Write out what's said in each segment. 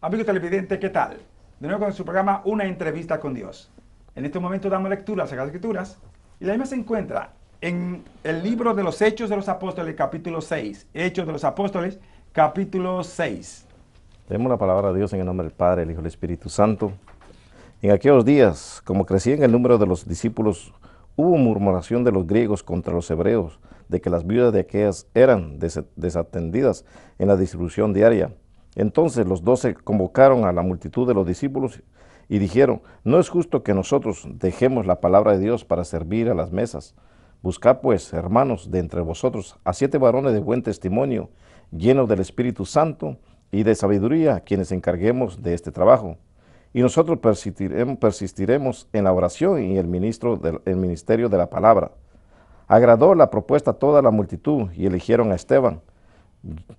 Amigos televidentes, ¿qué tal? De nuevo con su programa Una entrevista con Dios. En este momento damos lectura a las Sagradas Escrituras y la misma se encuentra en el libro de los Hechos de los Apóstoles, capítulo 6. Hechos de los Apóstoles, capítulo 6. Leemos la palabra de Dios en el nombre del Padre, el Hijo y el Espíritu Santo. En aquellos días, como crecía en el número de los discípulos, hubo murmuración de los griegos contra los hebreos, de que las viudas de aquellas eran desatendidas en la distribución diaria. Entonces los 12 convocaron a la multitud de los discípulos y dijeron: no es justo que nosotros dejemos la palabra de Dios para servir a las mesas. Buscad pues, hermanos, de entre vosotros a 7 varones de buen testimonio, llenos del Espíritu Santo y de sabiduría, quienes encarguemos de este trabajo. Y nosotros persistiremos en la oración y el ministerio de la palabra. Agradó la propuesta a toda la multitud y eligieron a Esteban,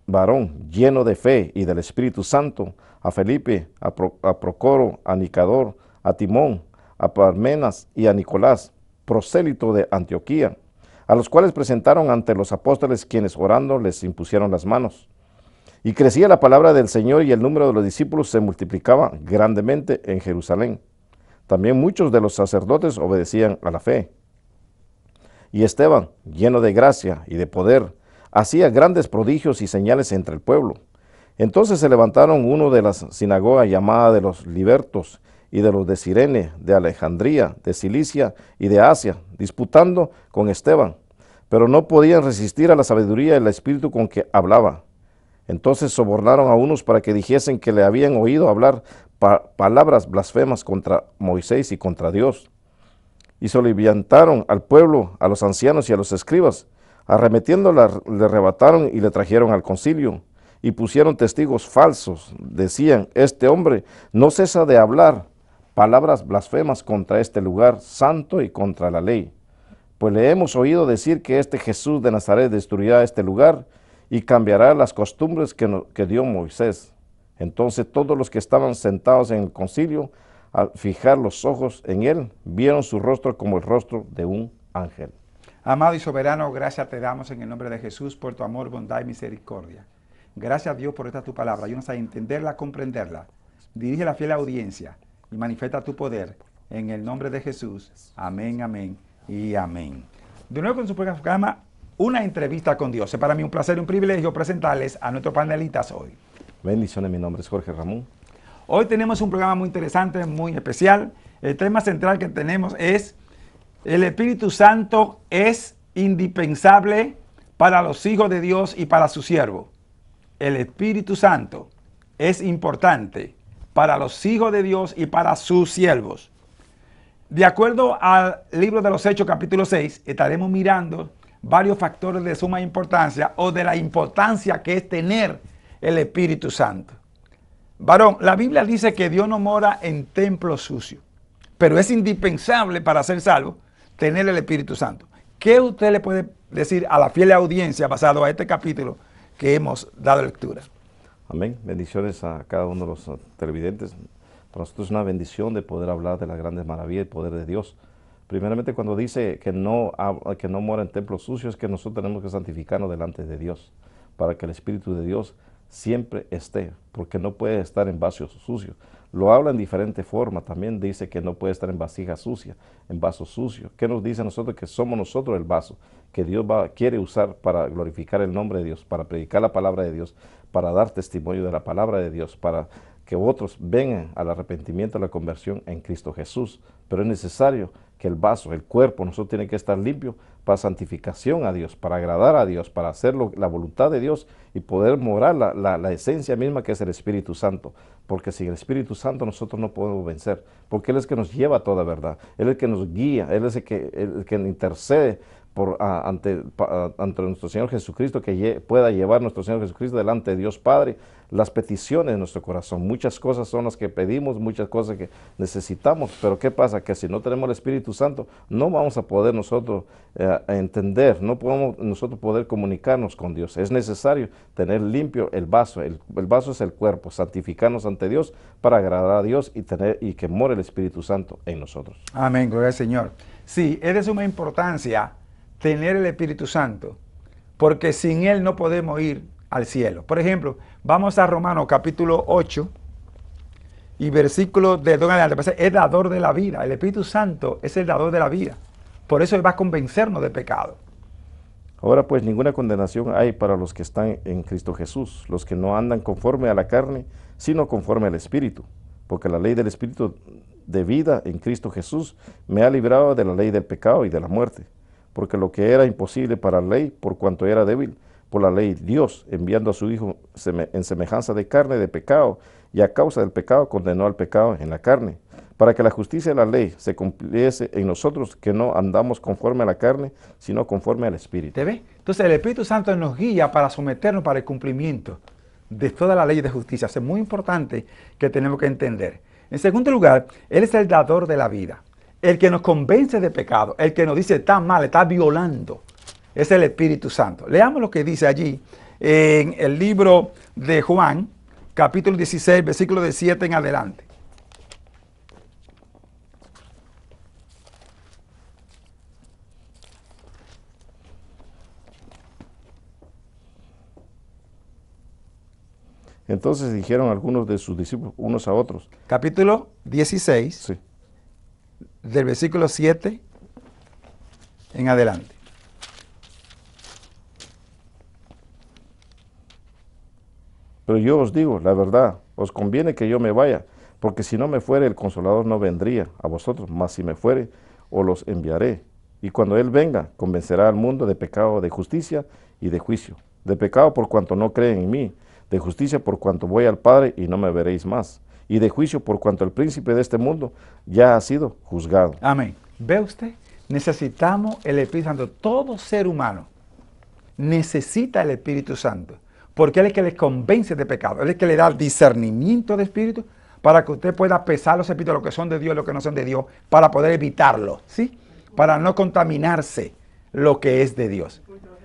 varón lleno de fe y del Espíritu Santo, a Felipe, a Procoro, a Nicador, a Timón, a Parmenas y a Nicolás, prosélito de Antioquía, a los cuales presentaron ante los apóstoles, quienes orando les impusieron las manos. Y crecía la palabra del Señor y el número de los discípulos se multiplicaba grandemente en Jerusalén. También muchos de los sacerdotes obedecían a la fe. Y Esteban, lleno de gracia y de poder, hacía grandes prodigios y señales entre el pueblo. Entonces se levantaron uno de las sinagogas llamada de los libertos y de los de Cirene, de Alejandría, de Cilicia y de Asia, disputando con Esteban, pero no podían resistir a la sabiduría y el espíritu con que hablaba. Entonces sobornaron a unos para que dijesen que le habían oído hablar palabras blasfemas contra Moisés y contra Dios. Y soliviantaron al pueblo, a los ancianos y a los escribas. Arremetiéndola, le arrebataron y le trajeron al concilio. Y pusieron testigos falsos. Decían: este hombre no cesa de hablar palabras blasfemas contra este lugar santo y contra la ley. Pues le hemos oído decir que este Jesús de Nazaret destruirá este lugar y cambiará las costumbres que dio Moisés. Entonces todos los que estaban sentados en el concilio, al fijar los ojos en él, vieron su rostro como el rostro de un ángel. Amado y soberano, gracias te damos en el nombre de Jesús por tu amor, bondad y misericordia. Gracias a Dios por esta tu palabra. Ayúdanos a entenderla, a comprenderla. Dirige la fiel audiencia y manifiesta tu poder en el nombre de Jesús. Amén, amén y amén. De nuevo con su programa Una entrevista con Dios. Es para mí un placer y un privilegio presentarles a nuestros panelistas hoy. Bendiciones, mi nombre es Jorge Ramón. Hoy tenemos un programa muy interesante, muy especial. El tema central que tenemos es: el Espíritu Santo es indispensable para los hijos de Dios y para sus siervos. El Espíritu Santo es importante para los hijos de Dios y para sus siervos. De acuerdo al libro de los Hechos, capítulo 6, estaremos mirando varios factores de suma importancia o de la importancia que es tener el Espíritu Santo. Varón, la Biblia dice que Dios no mora en templos sucios, pero es indispensable para ser salvo tener el Espíritu Santo. ¿Qué usted le puede decir a la fiel audiencia basado a este capítulo que hemos dado lectura? Amén. Bendiciones a cada uno de los televidentes. Para nosotros es una bendición de poder hablar de las grandes maravillas y poder de Dios. Primeramente, cuando dice que no mora en templos sucios, es que nosotros tenemos que santificarnos delante de Dios, para que el Espíritu de Dios siempre esté, porque no puede estar en vasos sucios. Lo habla en diferente forma. También dice que no puede estar en vasija sucia, en vaso sucio. ¿Qué nos dice a nosotros? Que somos nosotros el vaso que Dios quiere usar para glorificar el nombre de Dios, para predicar la palabra de Dios, para dar testimonio de la palabra de Dios, para que otros vengan al arrepentimiento, a la conversión en Cristo Jesús. Pero es necesario que el vaso, el cuerpo, nosotros tiene que estar limpio para santificación a Dios, para agradar a Dios, para hacer la voluntad de Dios y poder morar la esencia misma que es el Espíritu Santo. Porque sin el Espíritu Santo nosotros no podemos vencer, porque Él es el que nos lleva a toda verdad, Él es el que nos guía, Él es el que intercede ante nuestro Señor Jesucristo, que pueda llevar nuestro Señor Jesucristo delante de Dios Padre las peticiones de nuestro corazón. Muchas cosas son las que pedimos, muchas cosas que necesitamos, pero ¿qué pasa? Que si no tenemos el Espíritu Santo, no vamos a poder nosotros entender, no podemos nosotros poder comunicarnos con Dios. Es necesario tener limpio el vaso. El vaso es el cuerpo, santificarnos ante Dios para agradar a Dios y que more el Espíritu Santo en nosotros. Amén, gloria al Señor. Sí, es de suma importancia tener el Espíritu Santo, porque sin Él no podemos ir al cielo. Por ejemplo, vamos a Romanos capítulo 8, y versículo de 2 en adelante, pues, es dador de la vida. El Espíritu Santo es el dador de la vida. Por eso Él va a convencernos de pecado. Ahora pues ninguna condenación hay para los que están en Cristo Jesús, los que no andan conforme a la carne, sino conforme al Espíritu. Porque la ley del Espíritu de vida en Cristo Jesús me ha librado de la ley del pecado y de la muerte. Porque lo que era imposible para la ley, por cuanto era débil, por la ley Dios, enviando a su Hijo en semejanza de carne de pecado, y a causa del pecado condenó al pecado en la carne, para que la justicia de la ley se cumpliese en nosotros, que no andamos conforme a la carne, sino conforme al Espíritu. ¿Te ves? Entonces el Espíritu Santo nos guía para someternos para el cumplimiento de toda la ley de justicia. Eso es muy importante que tenemos que entender. En segundo lugar, Él es el dador de la vida. El que nos convence de pecado, el que nos dice está mal, está violando, es el Espíritu Santo. Leamos lo que dice allí en el libro de Juan, capítulo 16, versículo de 7 en adelante. Entonces dijeron algunos de sus discípulos unos a otros. Capítulo 16, Sí. del versículo 7 en adelante. Pero yo os digo, la verdad, os conviene que yo me vaya, porque si no me fuere, el Consolador no vendría a vosotros, mas si me fuere, os los enviaré. Y cuando Él venga, convencerá al mundo de pecado, de justicia y de juicio. De pecado por cuanto no creen en mí, de justicia por cuanto voy al Padre y no me veréis más, y de juicio por cuanto el príncipe de este mundo ya ha sido juzgado. Amén. ¿Ve usted? Necesitamos el Espíritu Santo. Todo ser humano necesita el Espíritu Santo, porque Él es el que les convence de pecado. Él es el que le da el discernimiento de espíritu para que usted pueda pesar los espíritus, lo que son de Dios y lo que no son de Dios, para poder evitarlo, ¿sí? Para no contaminarse lo que es de Dios.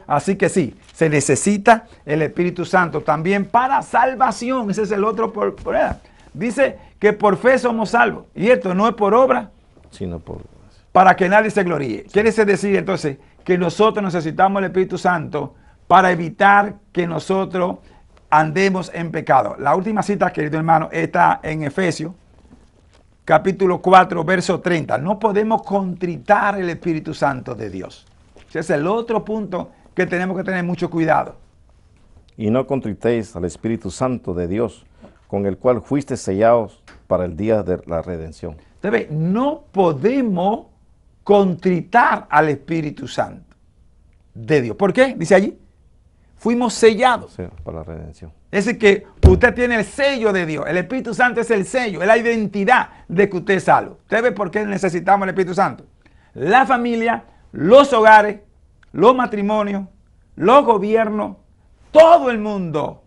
Así que sí, se necesita el Espíritu Santo también para salvación. Ese es el otro problema. Dice que por fe somos salvos. Y esto no es por obra, Sino por... para que nadie se gloríe. Quiere decir entonces que nosotros necesitamos el Espíritu Santo para evitar que nosotros andemos en pecado. La última cita, querido hermano, está en Efesios, capítulo 4, verso 30. No podemos contritar el Espíritu Santo de Dios. Ese es el otro punto que tenemos que tener mucho cuidado. Y no contritéis al Espíritu Santo de Dios, con el cual fuisteis sellados para el día de la redención. Usted ve, no podemos contritar al Espíritu Santo de Dios. ¿Por qué? Dice allí, fuimos sellados. Sí, para la redención. Es decir, que usted tiene el sello de Dios. El Espíritu Santo es el sello, es la identidad de que usted es salvo. ¿Usted ve por qué necesitamos el Espíritu Santo? La familia, los hogares, los matrimonios, los gobiernos, todo el mundo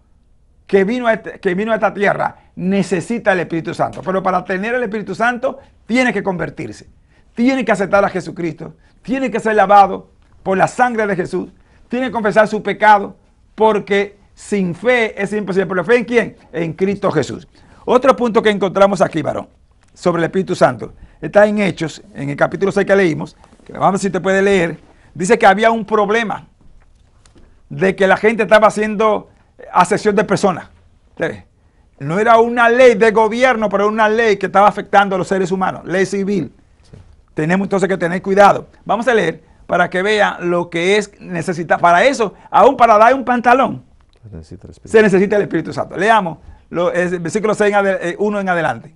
que vino a esta tierra necesita el Espíritu Santo. Pero para tener el Espíritu Santo tiene que convertirse. Tiene que aceptar a Jesucristo. Tiene que ser lavado por la sangre de Jesús. Tiene que confesar su pecado, porque sin fe es imposible. ¿Pero fe en quién? En Cristo Jesús. Otro punto que encontramos aquí, varón, sobre el Espíritu Santo, está en Hechos, en el capítulo 6 que leímos, que vamos a ver si te puede leer. Dice que había un problema de que la gente estaba haciendo acepción de personas. No era una ley de gobierno, pero era una ley que estaba afectando a los seres humanos, ley civil. Sí. Tenemos entonces que tener cuidado. Vamos a leer para que vean lo que es necesitar. Para eso, aún para dar un pantalón, se necesita el Espíritu Santo. Leamos el versículo 6 1 en adelante.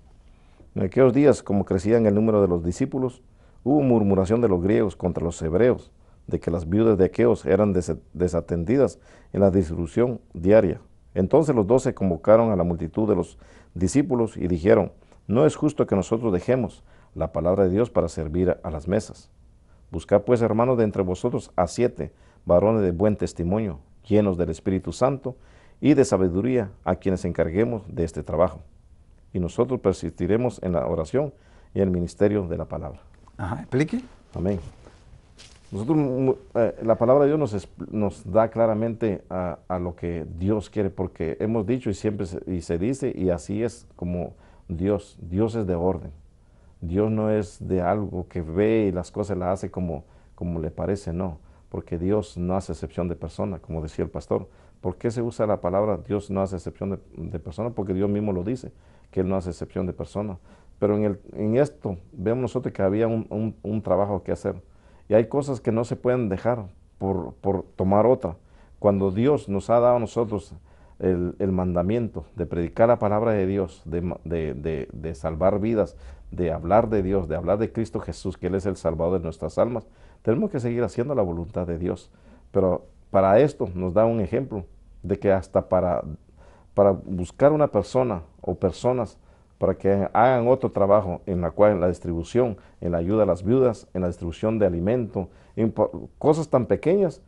En aquellos días, como crecían el número de los discípulos, hubo murmuración de los griegos contra los hebreos, de que las viudas de aqueos eran desatendidas en la distribución diaria. Entonces los 12 convocaron a la multitud de los discípulos y dijeron, no es justo que nosotros dejemos la palabra de Dios para servir a las mesas. Buscad pues, hermanos, de entre vosotros a 7 varones de buen testimonio, llenos del Espíritu Santo y de sabiduría, a quienes encarguemos de este trabajo. Y nosotros persistiremos en la oración y en el ministerio de la palabra. Ajá, explique. Amén. Nosotros, la palabra de Dios nos da claramente a lo que Dios quiere, porque hemos dicho y siempre se dice, y así es como Dios es de orden. Dios no es de algo que ve y las cosas las hace como le parece, no, porque Dios no hace excepción de persona, como decía el pastor, ¿Por qué se usa la palabra Dios no hace excepción de personas? Porque Dios mismo lo dice, que Él no hace excepción de personas. Pero en esto vemos nosotros que había un trabajo que hacer. Y hay cosas que no se pueden dejar por tomar otra. Cuando Dios nos ha dado a nosotros el mandamiento de predicar la palabra de Dios, de salvar vidas, de hablar de Dios, de hablar de Cristo Jesús, que Él es el Salvador de nuestras almas, tenemos que seguir haciendo la voluntad de Dios. Pero para esto nos da un ejemplo de que hasta para buscar una persona o personas para que hagan otro trabajo en la cual en la distribución, en la ayuda a las viudas, en la distribución de alimento, en cosas tan pequeñas,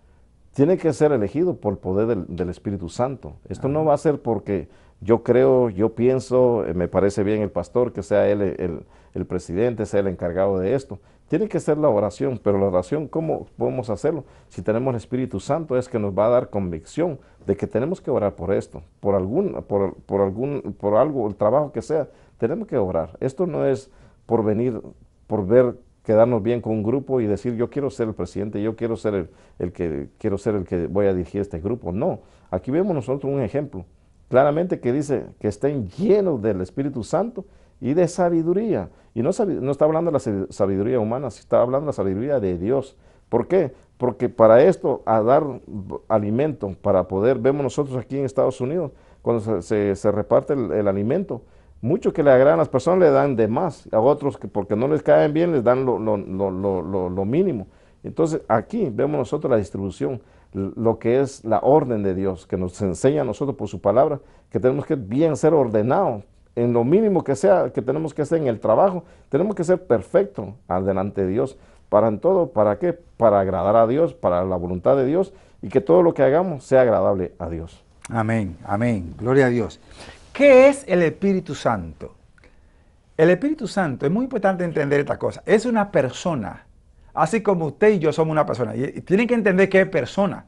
tiene que ser elegido por el poder del Espíritu Santo. Esto no va a ser porque yo creo, yo pienso, me parece bien el pastor, que sea él el presidente, sea el encargado de esto. Tiene que ser la oración, pero la oración, ¿cómo podemos hacerlo? Si tenemos el Espíritu Santo, es que nos va a dar convicción de que tenemos que orar por esto, por algo, el trabajo que sea, tenemos que orar. Esto no es por venir, por quedarnos bien con un grupo y decir yo quiero ser el presidente, yo quiero ser el que voy a dirigir este grupo. No, aquí vemos nosotros un ejemplo, claramente que dice que estén llenos del Espíritu Santo y de sabiduría. Y no está hablando de la sabiduría humana, está hablando de la sabiduría de Dios. ¿Por qué? Porque para esto, a dar alimento, para poder, vemos nosotros aquí en Estados Unidos, cuando se reparte el alimento, muchos que le agradan a las personas le dan de más, a otros que porque no les caen bien les dan lo mínimo. Entonces aquí vemos nosotros la distribución, lo que es la orden de Dios, que nos enseña a nosotros por su palabra, que tenemos que bien ser ordenados, en lo mínimo que sea, que tenemos que hacer en el trabajo, tenemos que ser perfectos delante de Dios, en todo, ¿para qué? Para agradar a Dios, para la voluntad de Dios, y que todo lo que hagamos sea agradable a Dios. Amén, amén, gloria a Dios. ¿Qué es el Espíritu Santo? El Espíritu Santo, es muy importante entender esta cosa, es una persona, así como usted y yo somos una persona, y tienen que entender que es persona.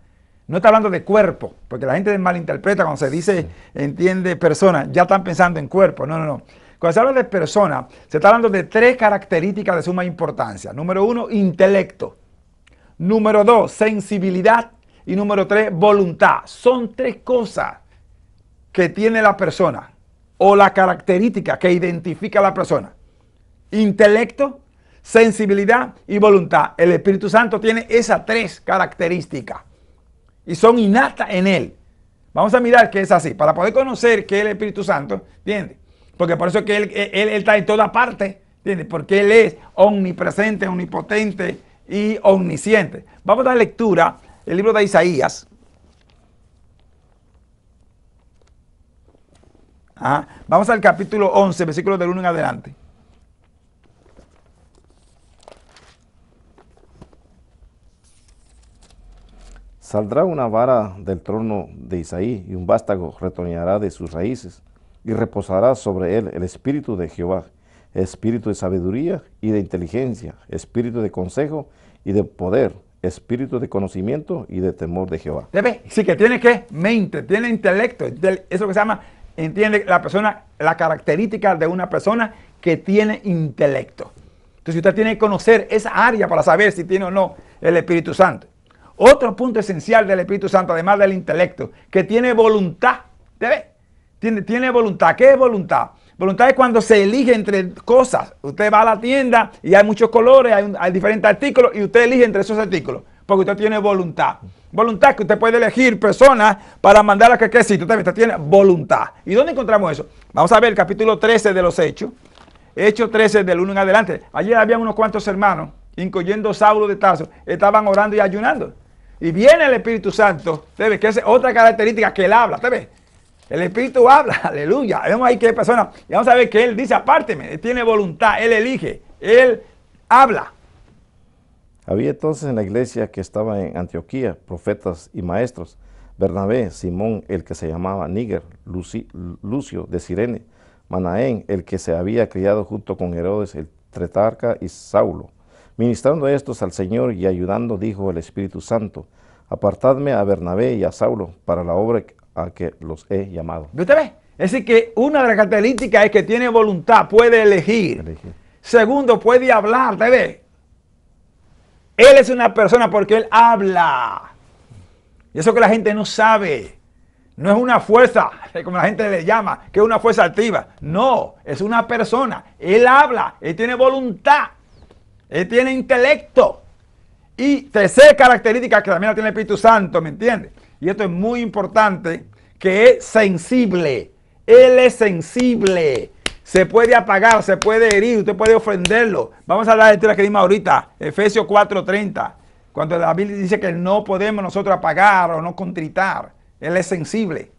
No está hablando de cuerpo, porque la gente malinterpreta cuando se dice, entiende persona, ya están pensando en cuerpo. No, no, no. Cuando se habla de persona, se está hablando de 3 características de suma importancia. Número 1, intelecto. Número 2, sensibilidad. Y número 3, voluntad. Son 3 cosas que tiene la persona, o la característica que identifica a la persona. Intelecto, sensibilidad y voluntad. El Espíritu Santo tiene esas 3 características. Y son innatas en él. Vamos a mirar que es así, para poder conocer que es el Espíritu Santo, ¿entiendes? Porque por eso es que él está en toda parte, ¿entiendes? Porque Él es omnipresente, omnipotente y omnisciente. Vamos a dar lectura el libro de Isaías. Vamos al capítulo 11, versículos del 1 en adelante. Saldrá una vara del trono de Isaí y un vástago retoñará de sus raíces y reposará sobre él el espíritu de Jehová, espíritu de sabiduría y de inteligencia, espíritu de consejo y de poder, espíritu de conocimiento y de temor de Jehová. ¿Debe? Sí, que tiene que mente, tiene intelecto, eso que se llama, entiende la persona, la característica de una persona que tiene intelecto. Entonces usted tiene que conocer esa área para saber si tiene o no el Espíritu Santo. Otro punto esencial del Espíritu Santo, además del intelecto, que tiene voluntad. ¿Debe? Tiene voluntad. ¿Qué es voluntad? Voluntad es cuando se elige entre cosas. Usted va a la tienda y hay muchos colores, hay diferentes artículos y usted elige entre esos artículos. Porque usted tiene voluntad. Voluntad que usted puede elegir personas para mandar a que sitio. Usted tiene voluntad. ¿Y dónde encontramos eso? Vamos a ver el capítulo 13 de los Hechos. Hechos 13 del 1 en adelante. Ayer había unos cuantos hermanos, incluyendo Saulo de Tarso, estaban orando y ayunando. Y viene el Espíritu Santo, ¿te que es otra característica que Él habla, ¿te ves? El Espíritu habla, aleluya. Vemos ahí que hay personas, y vamos a ver que Él dice, apárteme, Él tiene voluntad, Él elige, Él habla. Había entonces en la iglesia que estaba en Antioquía profetas y maestros, Bernabé, Simón, el que se llamaba Níger, Lucio de Cirene, Manaén, el que se había criado junto con Herodes el Tetrarca y Saulo. Ministrando estos al Señor y ayudando, dijo el Espíritu Santo, apartadme a Bernabé y a Saulo para la obra a que los he llamado. ¿Usted ve? Es decir, que una de las características es que tiene voluntad, puede elegir. Segundo, puede hablar, ¿te ve? Él es una persona porque Él habla. Y eso que la gente no sabe. No es una fuerza, como la gente le llama, que es una fuerza activa. No, es una persona. Él habla, él tiene voluntad, él tiene intelecto. Y tercera característica que también la tiene el Espíritu Santo, ¿me entiendes? Y esto es muy importante, que es sensible. Él es sensible. Se puede apagar, se puede herir, usted puede ofenderlo. Vamos a hablar de la lectura que dimos ahorita, Efesios 4:30, cuando la Biblia dice que no podemos nosotros apagar o no contritar. Él es sensible.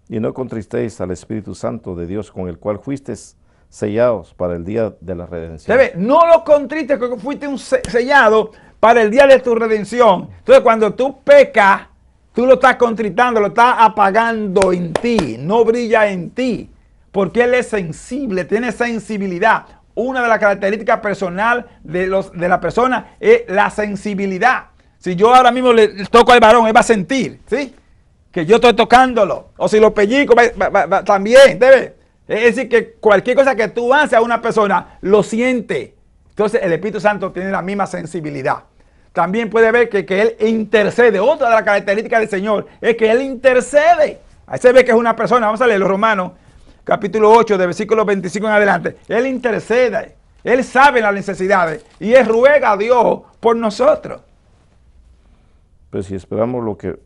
Y no contristéis al Espíritu Santo de Dios, con el cual fuisteis sellados para el día de la redención. ¿Se ve? No lo contristes, porque fuiste un sellado para el día de tu redención. Entonces, cuando tú pecas, tú lo estás contritando, lo estás apagando en ti, no brilla en ti, porque Él es sensible, tiene sensibilidad. Una de las características personales de la persona es la sensibilidad. Si yo ahora mismo le toco al varón, él va a sentir, ¿sí? Que yo estoy tocándolo. O si lo pellizco, también, debe. Es decir, que cualquier cosa que tú haces a una persona, lo siente. Entonces, el Espíritu Santo tiene la misma sensibilidad. También puede ver que Él intercede. Otra de las características del Señor es que Él intercede. Ahí se ve que es una persona. Vamos a leer los Romanos, capítulo 8, de versículo 25 en adelante. Él intercede. Él sabe las necesidades y Él ruega a Dios por nosotros. Pero si esperamos lo que...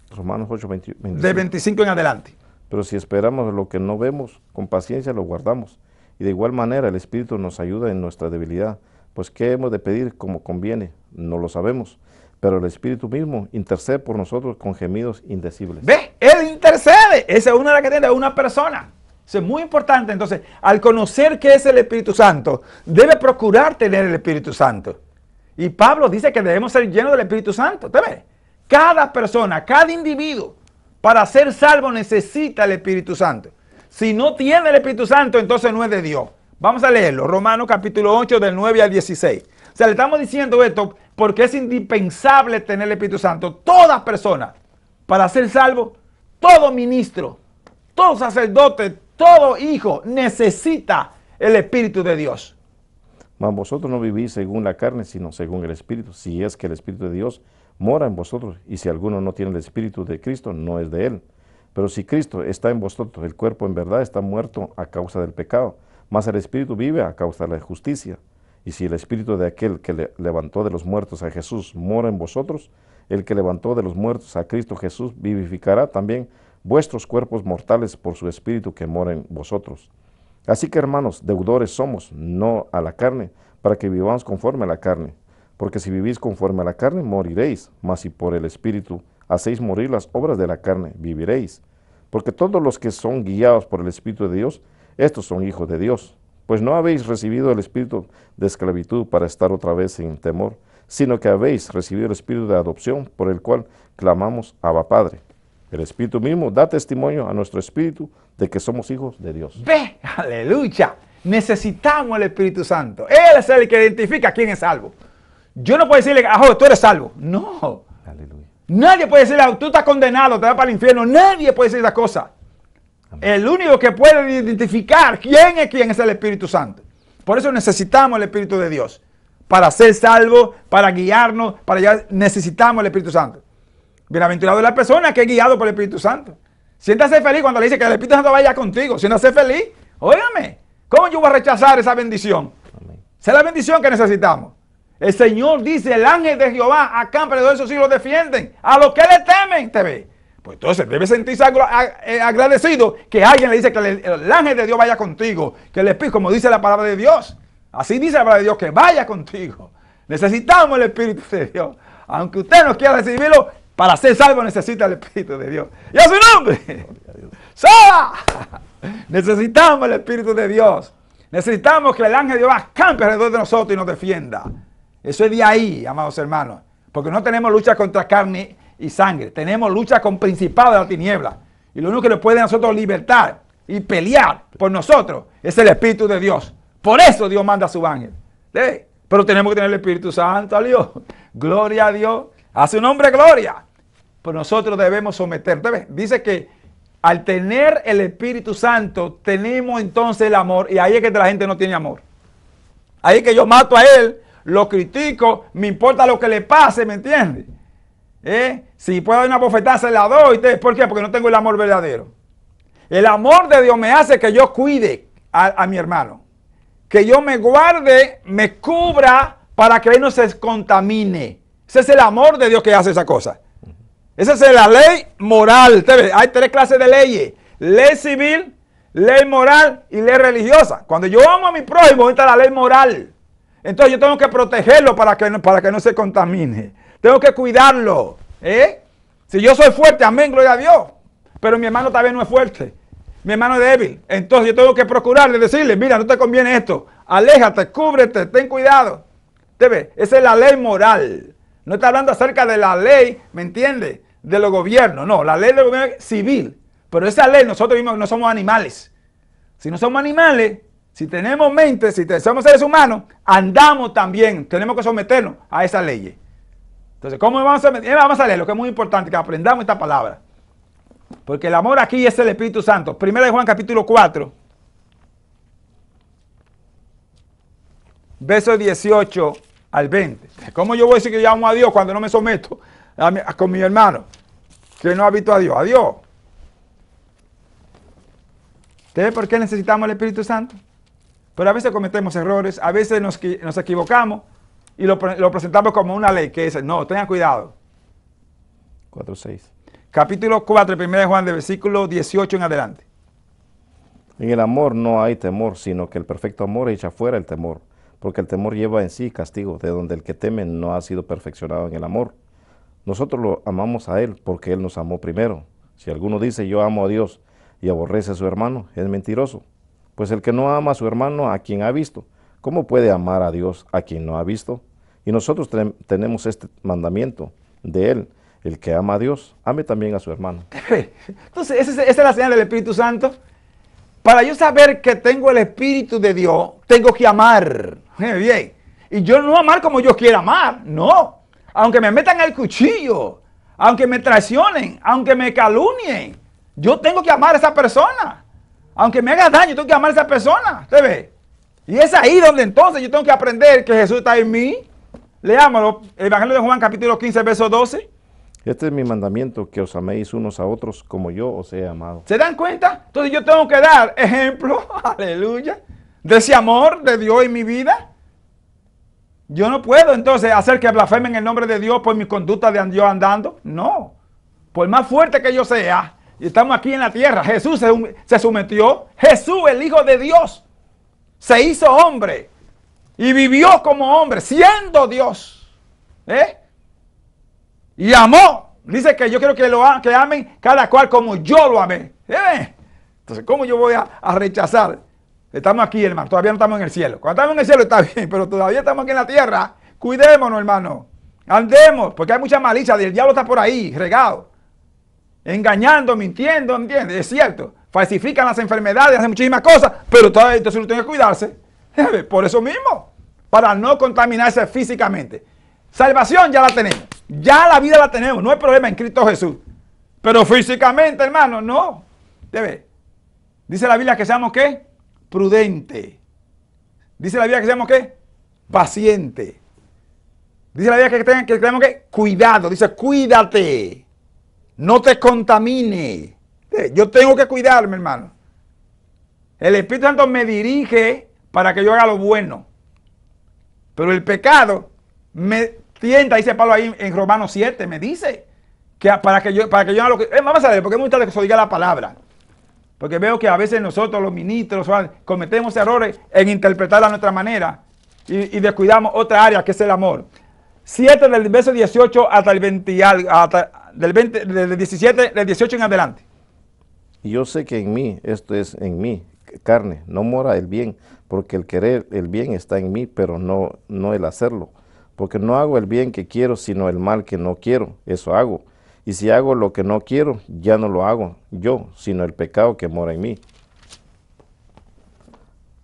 Romanos 8, 25. De 25 en adelante. Pero si esperamos lo que no vemos, con paciencia lo guardamos. Y de igual manera el Espíritu nos ayuda en nuestra debilidad. Pues ¿qué hemos de pedir como conviene? No lo sabemos. Pero el Espíritu mismo intercede por nosotros con gemidos indecibles. ¿Ve? Él intercede. Esa es una de las que tiene una persona. Eso es muy importante. Entonces, al conocer que es el Espíritu Santo, debe procurar tener el Espíritu Santo. Y Pablo dice que debemos ser llenos del Espíritu Santo. ¿Te ves? Cada persona, cada individuo, para ser salvo necesita el Espíritu Santo. Si no tiene el Espíritu Santo, entonces no es de Dios. Vamos a leerlo. Romanos capítulo 8, del 9 al 16. O sea, le estamos diciendo esto porque es indispensable tener el Espíritu Santo. Toda persona, para ser salvo, todo ministro, todo sacerdote, todo hijo, necesita el Espíritu de Dios. Mas vosotros no vivís según la carne, sino según el Espíritu, si es que el Espíritu de Dios mora en vosotros, y si alguno no tiene el Espíritu de Cristo, no es de él. Pero si Cristo está en vosotros, el cuerpo en verdad está muerto a causa del pecado, mas el Espíritu vive a causa de la justicia. Y si el Espíritu de aquel que levantó de los muertos a Jesús mora en vosotros, el que levantó de los muertos a Cristo Jesús vivificará también vuestros cuerpos mortales por su Espíritu que mora en vosotros. Así que, hermanos, deudores somos, no a la carne, para que vivamos conforme a la carne. Porque si vivís conforme a la carne, moriréis, mas si por el Espíritu hacéis morir las obras de la carne, viviréis. Porque todos los que son guiados por el Espíritu de Dios, estos son hijos de Dios. Pues no habéis recibido el espíritu de esclavitud para estar otra vez en temor, sino que habéis recibido el espíritu de adopción, por el cual clamamos Abba Padre. El Espíritu mismo da testimonio a nuestro espíritu de que somos hijos de Dios. ¡Ve! ¡Aleluya! Necesitamos el Espíritu Santo. Él es el que identifica quién es salvo. Yo no puedo decirle, tú eres salvo. No. Aleluya. Nadie puede decirle, tú estás condenado, te vas para el infierno. Nadie puede decir esa cosa. Amén. El único que puede identificar quién es el Espíritu Santo. Por eso necesitamos el Espíritu de Dios. Para ser salvos, para guiarnos, para llegar, necesitamos el Espíritu Santo. Bienaventurado es la persona que es guiado por el Espíritu Santo. Siéntase feliz cuando le dice que el Espíritu Santo vaya contigo. Siéntase feliz. Óigame, ¿cómo yo voy a rechazar esa bendición? Amén. Esa es la bendición que necesitamos. El Señor dice, el ángel de Jehová acampa alrededor de esos hijos, defienden a los que le temen. ¿Te ve? Pues entonces debe sentirse agradecido que alguien le dice que el ángel de Dios vaya contigo. Que el Espíritu, como dice la palabra de Dios. Así dice la palabra de Dios, que vaya contigo. Necesitamos el Espíritu de Dios. Aunque usted no quiera recibirlo, para ser salvo necesita el Espíritu de Dios. ¡Y a su nombre! ¡Sola! Necesitamos el Espíritu de Dios. Necesitamos que el ángel de Dios acampe alrededor de nosotros y nos defienda. Eso es de ahí, amados hermanos. Porque no tenemos lucha contra carne y sangre. Tenemos lucha con principados de la tiniebla. Y lo único que nos puede a nosotros libertar y pelear por nosotros es el Espíritu de Dios. Por eso Dios manda a su ángel. ¿Sí? Pero tenemos que tener el Espíritu Santo a Dios. Gloria a Dios. A su nombre, gloria. Pero nosotros debemos someter. Dice que al tener el Espíritu Santo, tenemos entonces el amor. Y ahí es que la gente no tiene amor. Ahí es que yo mato a él, lo critico, me importa lo que le pase, ¿me entiendes? Si puedo dar una bofetada, se la doy. ¿Por qué? Porque no tengo el amor verdadero. El amor de Dios me hace que yo cuide a mi hermano. Que yo me guarde, me cubra para que él no se contamine. Ese es el amor de Dios que hace esa cosa. Esa es la ley moral. Hay 3 clases de leyes. Ley civil, ley moral y ley religiosa. Cuando yo amo a mi prójimo, está la ley moral. Entonces yo tengo que protegerlo para que no se contamine. Tengo que cuidarlo. Si yo soy fuerte, amén, gloria a Dios. Pero mi hermano también no es fuerte. Mi hermano es débil. Entonces yo tengo que procurarle, decirle, mira, no te conviene esto. Aléjate, cúbrete, ten cuidado. Esa es la ley moral. No está hablando acerca de la ley, ¿me entiende? De los gobiernos. No, la ley del gobierno es civil. Pero esa ley, nosotros mismos no somos animales. Si no somos animales, si tenemos mente, si somos seres humanos, andamos también. Tenemos que someternos a esas leyes. Entonces, ¿cómo vamos a meter? Vamos a leer lo que es muy importante, que aprendamos esta palabra. Porque el amor aquí es el Espíritu Santo. Primera de Juan capítulo 4. Versos 18 al 20. ¿Cómo yo voy a decir que yo amo a Dios cuando no me someto con mi hermano que no ha visto a Dios? A Dios. ¿Ustedes por qué necesitamos el Espíritu Santo? Pero a veces cometemos errores, a veces nos equivocamos y lo presentamos como una ley que es, no, tengan cuidado. 4:6. Capítulo 4, 1 de Juan, de versículo 18 en adelante. En el amor no hay temor, sino que el perfecto amor echa fuera el temor, porque el temor lleva en sí castigo, de donde el que teme no ha sido perfeccionado en el amor. Nosotros lo amamos a Él, porque Él nos amó primero. Si alguno dice yo amo a Dios y aborrece a su hermano, es mentiroso. Pues el que no ama a su hermano a quien ha visto, ¿cómo puede amar a Dios a quien no ha visto? Y nosotros tenemos este mandamiento de Él: el que ama a Dios, ame también a su hermano. Entonces, esa es la señal del Espíritu Santo. Para yo saber que tengo el Espíritu de Dios, tengo que amar. Bien. Y yo no amar como yo quiera amar, no. Aunque me metan el cuchillo, aunque me traicionen, aunque me calumnien, yo tengo que amar a esa persona. Aunque me haga daño, tengo que amar a esa persona. ¿Usted ve? Y es ahí donde entonces yo tengo que aprender que Jesús está en mí. Leámoslo, el Evangelio de Juan, capítulo 15, verso 12. Este es mi mandamiento, que os améis unos a otros como yo os he amado. ¿Se dan cuenta? Entonces yo tengo que dar ejemplo, aleluya, de ese amor de Dios en mi vida. Yo no puedo entonces hacer que blasfemen el nombre de Dios por mi conducta de yo andando. No. Por más fuerte que yo sea, y estamos aquí en la tierra, Jesús se sometió. Jesús, el Hijo de Dios, se hizo hombre y vivió como hombre, siendo Dios. Y amó. Dice que yo quiero que amen cada cual como yo lo amé. Entonces, ¿cómo yo voy a rechazar? Estamos aquí, hermano. Todavía no estamos en el cielo. Cuando estamos en el cielo está bien, pero todavía estamos aquí en la tierra. Cuidémonos, hermano. Andemos, porque hay mucha malicia. El diablo está por ahí, regado. Engañando, mintiendo, ¿entiendes? Es cierto. Falsifican las enfermedades, hacen muchísimas cosas, pero todavía entonces uno tiene que cuidarse. Por eso mismo. Para no contaminarse físicamente. Salvación ya la tenemos. Ya la vida la tenemos. No hay problema en Cristo Jesús. Pero físicamente, hermano, no. Dice la Biblia que seamos, ¿qué? Prudente. Dice la Biblia que seamos, ¿qué? Paciente. Dice la Biblia que tenemos, ¿qué? Cuidado. Dice, cuídate. No te contamine. Yo tengo que cuidarme, hermano. El Espíritu Santo me dirige para que yo haga lo bueno. Pero el pecado me tienta, dice Pablo ahí en Romanos 7, me dice que para que yo haga lo que... vamos a ver, porque es muy importante que se diga la palabra. Porque veo que a veces nosotros, los ministros, cometemos errores en interpretarla a nuestra manera y descuidamos otra área que es el amor. 7 del verso 18 hasta el 20, del 17, del 18 en adelante. Y yo sé que en mí, esto es en mí, carne, no mora el bien, porque el querer el bien está en mí, pero no el hacerlo. Porque no hago el bien que quiero, sino el mal que no quiero, eso hago. Y si hago lo que no quiero, ya no lo hago yo, sino el pecado que mora en mí.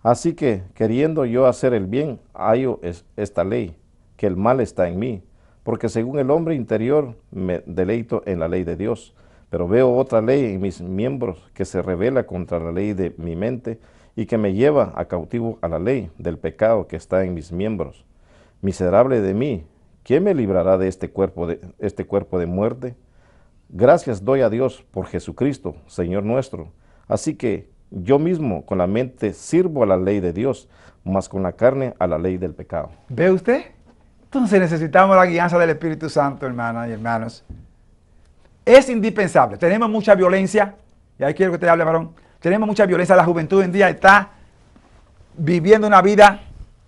Así que, queriendo yo hacer el bien, hallo esta ley, que el mal está en mí. Porque según el hombre interior, me deleito en la ley de Dios. Pero veo otra ley en mis miembros, que se rebela contra la ley de mi mente, y que me lleva a cautivo a la ley del pecado que está en mis miembros. Miserable de mí, ¿quién me librará de este cuerpo de muerte? Gracias doy a Dios por Jesucristo, Señor nuestro. Así que yo mismo con la mente sirvo a la ley de Dios, mas con la carne a la ley del pecado. ¿Ve usted? Entonces necesitamos la guianza del Espíritu Santo, hermanas y hermanos. Es indispensable. Tenemos mucha violencia, y ahí quiero que usted hable, varón. Tenemos mucha violencia. La juventud hoy en día está viviendo una vida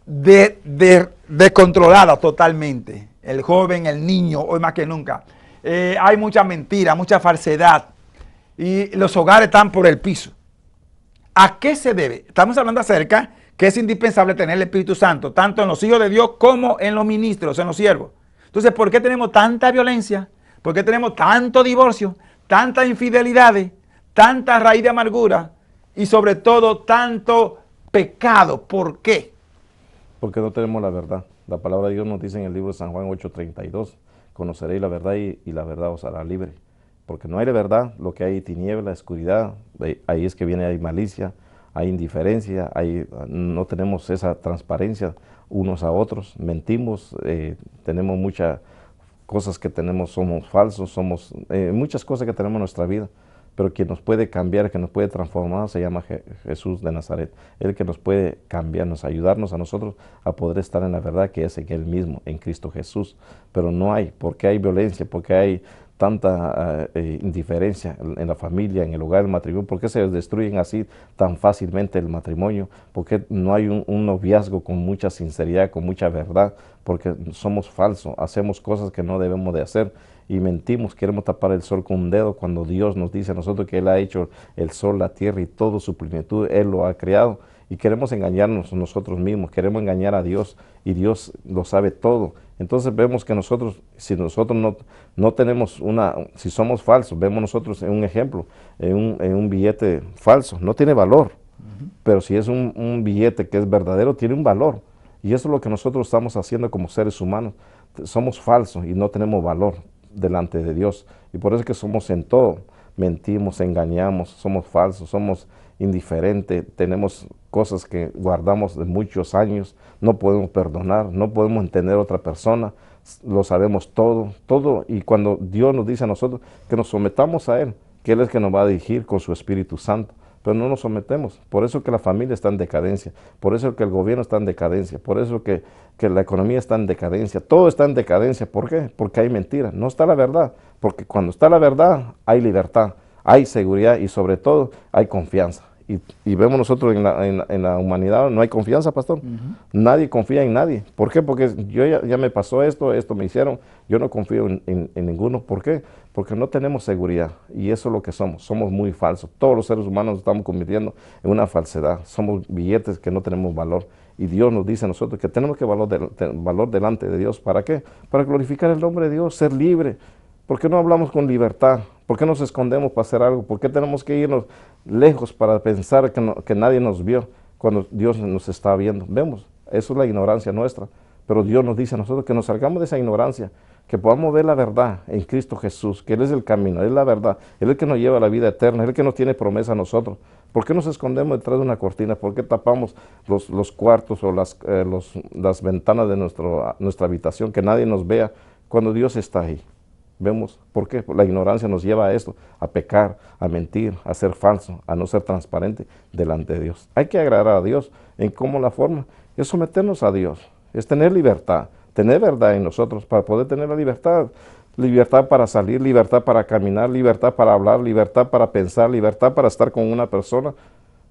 descontrolada totalmente. El joven, el niño, hoy más que nunca. Hay mucha mentira, mucha falsedad. Y los hogares están por el piso. ¿A qué se debe? Estamos hablando acerca que es indispensable tener el Espíritu Santo, tanto en los hijos de Dios como en los ministros, en los siervos. Entonces, ¿por qué tenemos tanta violencia? ¿Por qué tenemos tanto divorcio, tantas infidelidades, tanta raíz de amargura y sobre todo tanto pecado? ¿Por qué? Porque no tenemos la verdad. La palabra de Dios nos dice en el libro de San Juan 8:32, conoceréis la verdad y la verdad os hará libre. Porque no hay la verdad, lo que hay tiniebla, oscuridad, ahí es que viene, hay malicia, hay indiferencia, no tenemos esa transparencia unos a otros, mentimos, tenemos muchas cosas que tenemos, somos falsos, somos muchas cosas que tenemos en nuestra vida. Pero quien nos puede cambiar, que nos puede transformar, se llama Jesús de Nazaret. Él que nos puede cambiarnos, ayudarnos a nosotros a poder estar en la verdad que es en Él mismo, en Cristo Jesús. Pero no hay, porque hay violencia, porque hay tanta indiferencia en la familia, en el hogar, en el matrimonio. ¿Por qué se destruyen así tan fácilmente el matrimonio? ¿Por qué no hay un noviazgo con mucha sinceridad, con mucha verdad? Porque somos falsos, hacemos cosas que no debemos de hacer. Y mentimos, queremos tapar el sol con un dedo cuando Dios nos dice a nosotros que Él ha hecho el sol, la tierra y toda su plenitud, Él lo ha creado. Y queremos engañarnos nosotros mismos, queremos engañar a Dios y Dios lo sabe todo. Entonces vemos que nosotros, si nosotros no tenemos si somos falsos, vemos nosotros en un ejemplo, en un billete falso, no tiene valor. Pero si es un billete que es verdadero, tiene un valor. Y eso es lo que nosotros estamos haciendo como seres humanos. Somos falsos y no tenemos valor delante de Dios, y por eso es que somos en todo, mentimos, engañamos, somos falsos, somos indiferentes, tenemos cosas que guardamos de muchos años, no podemos perdonar, no podemos entender a otra persona, lo sabemos todo, y cuando Dios nos dice a nosotros que nos sometamos a Él, que Él es que nos va a dirigir con su Espíritu Santo, pero no nos sometemos. Por eso que la familia está en decadencia, por eso que el gobierno está en decadencia, por eso que la economía está en decadencia, todo está en decadencia. ¿Por qué? Porque hay mentira, no está la verdad, porque cuando está la verdad hay libertad, hay seguridad y sobre todo hay confianza. Y vemos nosotros en la humanidad, no hay confianza, pastor. Nadie confía en nadie. ¿Por qué? Porque ya me pasó esto me hicieron, yo no confío en ninguno. ¿Por qué? Porque no tenemos seguridad, y eso es lo que somos muy falsos. Todos los seres humanos nos estamos convirtiendo en una falsedad, somos billetes que no tenemos valor, y Dios nos dice a nosotros que tenemos que valor delante de Dios. ¿Para qué? Para glorificar el nombre de Dios, ser libre. ¿Por qué no hablamos con libertad? ¿Por qué nos escondemos para hacer algo? ¿Por qué tenemos que irnos lejos para pensar que nadie nos vio cuando Dios nos está viendo? Vemos, eso es la ignorancia nuestra. Pero Dios nos dice a nosotros que nos salgamos de esa ignorancia, que podamos ver la verdad en Cristo Jesús, que Él es el camino, Él es la verdad, Él es el que nos lleva a la vida eterna, Él es el que nos tiene promesa a nosotros. ¿Por qué nos escondemos detrás de una cortina? ¿Por qué tapamos los cuartos o las ventanas de nuestra habitación, que nadie nos vea cuando Dios está ahí? Vemos, ¿por qué? La ignorancia nos lleva a esto, a pecar, a mentir, a ser falso, a no ser transparente delante de Dios. Hay que agradar a Dios. ¿En cómo la forma? Es someternos a Dios, es tener libertad, tener verdad en nosotros para poder tener la libertad. Libertad para salir, libertad para caminar, libertad para hablar, libertad para pensar, libertad para estar con una persona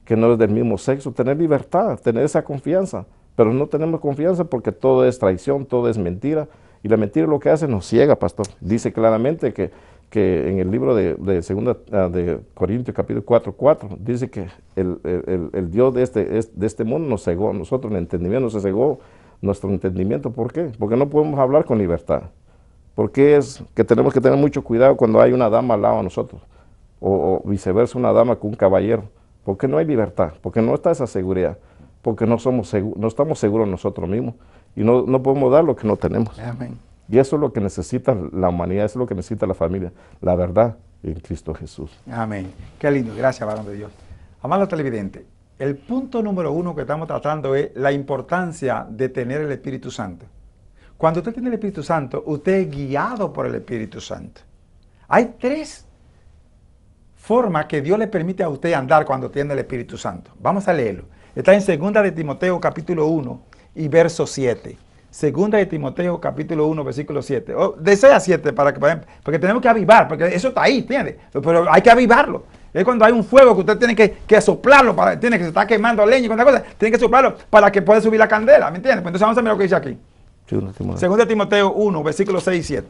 que no es del mismo sexo. Tener libertad, tener esa confianza. Pero no tenemos confianza porque todo es traición, todo es mentira. Y la mentira lo que hace nos ciega, pastor. Dice claramente que en el libro de 2 de Corintios capítulo 4:4, dice que el Dios de este mundo nos cegó, nosotros el entendimiento, nos cegó nuestro entendimiento. ¿Por qué? Porque no podemos hablar con libertad. Porque es que tenemos que tener mucho cuidado cuando hay una dama al lado de nosotros, o viceversa, una dama con un caballero. Porque no hay libertad, porque no está esa seguridad, porque no estamos seguros nosotros mismos. Y no podemos dar lo que no tenemos. Amén. Y eso es lo que necesita la humanidad, eso es lo que necesita la familia, la verdad en Cristo Jesús. Amén. Qué lindo, gracias, varón de Dios. Amado televidente, el punto número 1 que estamos tratando es la importancia de tener el Espíritu Santo. Cuando usted tiene el Espíritu Santo, usted es guiado por el Espíritu Santo. Hay tres formas que Dios le permite a usted andar cuando tiene el Espíritu Santo. Vamos a leerlo. Está en 2 de Timoteo capítulo 1 y verso 7. 2 de Timoteo capítulo 1 versículo 7. De 6 a 7 porque tenemos que avivar, porque eso está ahí, ¿entiende? Pero hay que avivarlo. Es cuando hay un fuego que usted tiene que soplarlo, tiene que se está quemando leña y cuántas cosas, tiene que soplarlo para que pueda subir la candela, ¿me entiende? Pues entonces vamos a ver lo que dice aquí. 2 de Timoteo 1 versículo 6 y 7.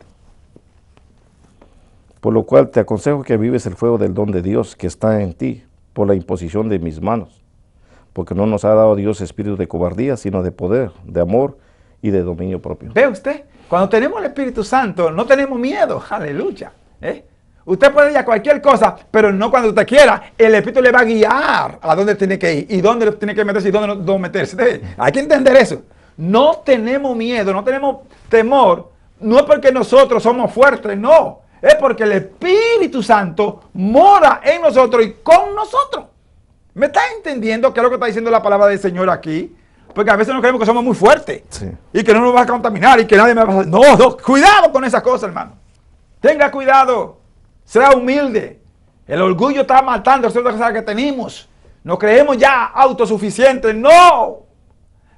Por lo cual te aconsejo que vives el fuego del don de Dios que está en ti por la imposición de mis manos. Porque no nos ha dado Dios espíritu de cobardía, sino de poder, de amor y de dominio propio. ¿Ve usted? Cuando tenemos el Espíritu Santo, no tenemos miedo. Aleluya. Usted puede ir a cualquier cosa, pero no cuando usted quiera. El Espíritu le va a guiar a dónde tiene que ir y dónde tiene que meterse y dónde no meterse. Hay que entender eso. No tenemos miedo, no tenemos temor. No es porque nosotros somos fuertes, no. Es porque el Espíritu Santo mora en nosotros y con nosotros. ¿Me está entendiendo qué es lo que está diciendo la palabra del Señor aquí? Porque a veces nos creemos que somos muy fuertes. Sí. Y que no nos va a contaminar y que nadie me va a pasar. No, cuidado con esas cosas, hermano. Tenga cuidado. Sea humilde. El orgullo está matando las cosas que tenemos. Nos creemos ya autosuficientes. No.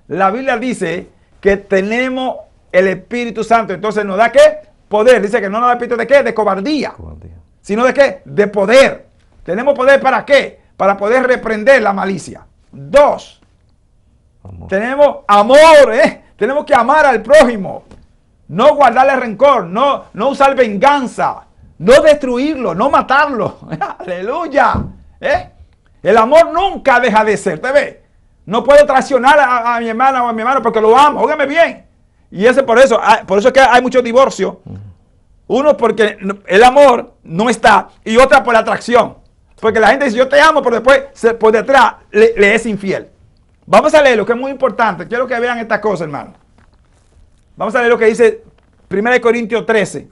La Biblia dice que tenemos el Espíritu Santo. Entonces nos da ¿qué? Poder. Dice que no nos da espíritu de qué? De cobardía. Sino de qué? De poder. ¿Tenemos poder para qué? Para poder reprender la malicia. 2. Tenemos amor, tenemos que amar al prójimo. No guardarle rencor, no usar venganza, no destruirlo, no matarlo. Aleluya. El amor nunca deja de ser. ¿Te ve? No puedo traicionar a mi hermana o a mi hermano porque lo amo. Óigame bien. Y por eso es que hay muchos divorcios. Uno porque el amor no está y otra por la atracción. Porque la gente dice yo te amo, pero después por detrás le es infiel. Vamos a leer lo que es muy importante. Quiero que vean esta cosa, hermano. Vamos a leer lo que dice 1 Corintios 13.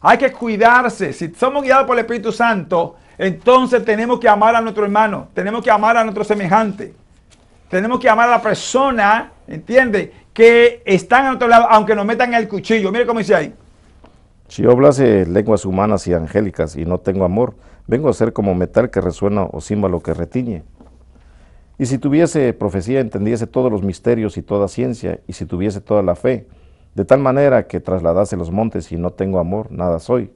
Hay que cuidarse. Si somos guiados por el Espíritu Santo, entonces tenemos que amar a nuestro hermano. Tenemos que amar a nuestro semejante. Tenemos que amar a la persona, ¿entiende? Que están a nuestro lado, aunque nos metan el cuchillo. Mire cómo dice ahí. Si yo hablase lenguas humanas y angélicas y no tengo amor, vengo a ser como metal que resuena o címbalo que retiñe. Y si tuviese profecía, entendiese todos los misterios y toda ciencia, y si tuviese toda la fe, de tal manera que trasladase los montes y no tengo amor, nada soy.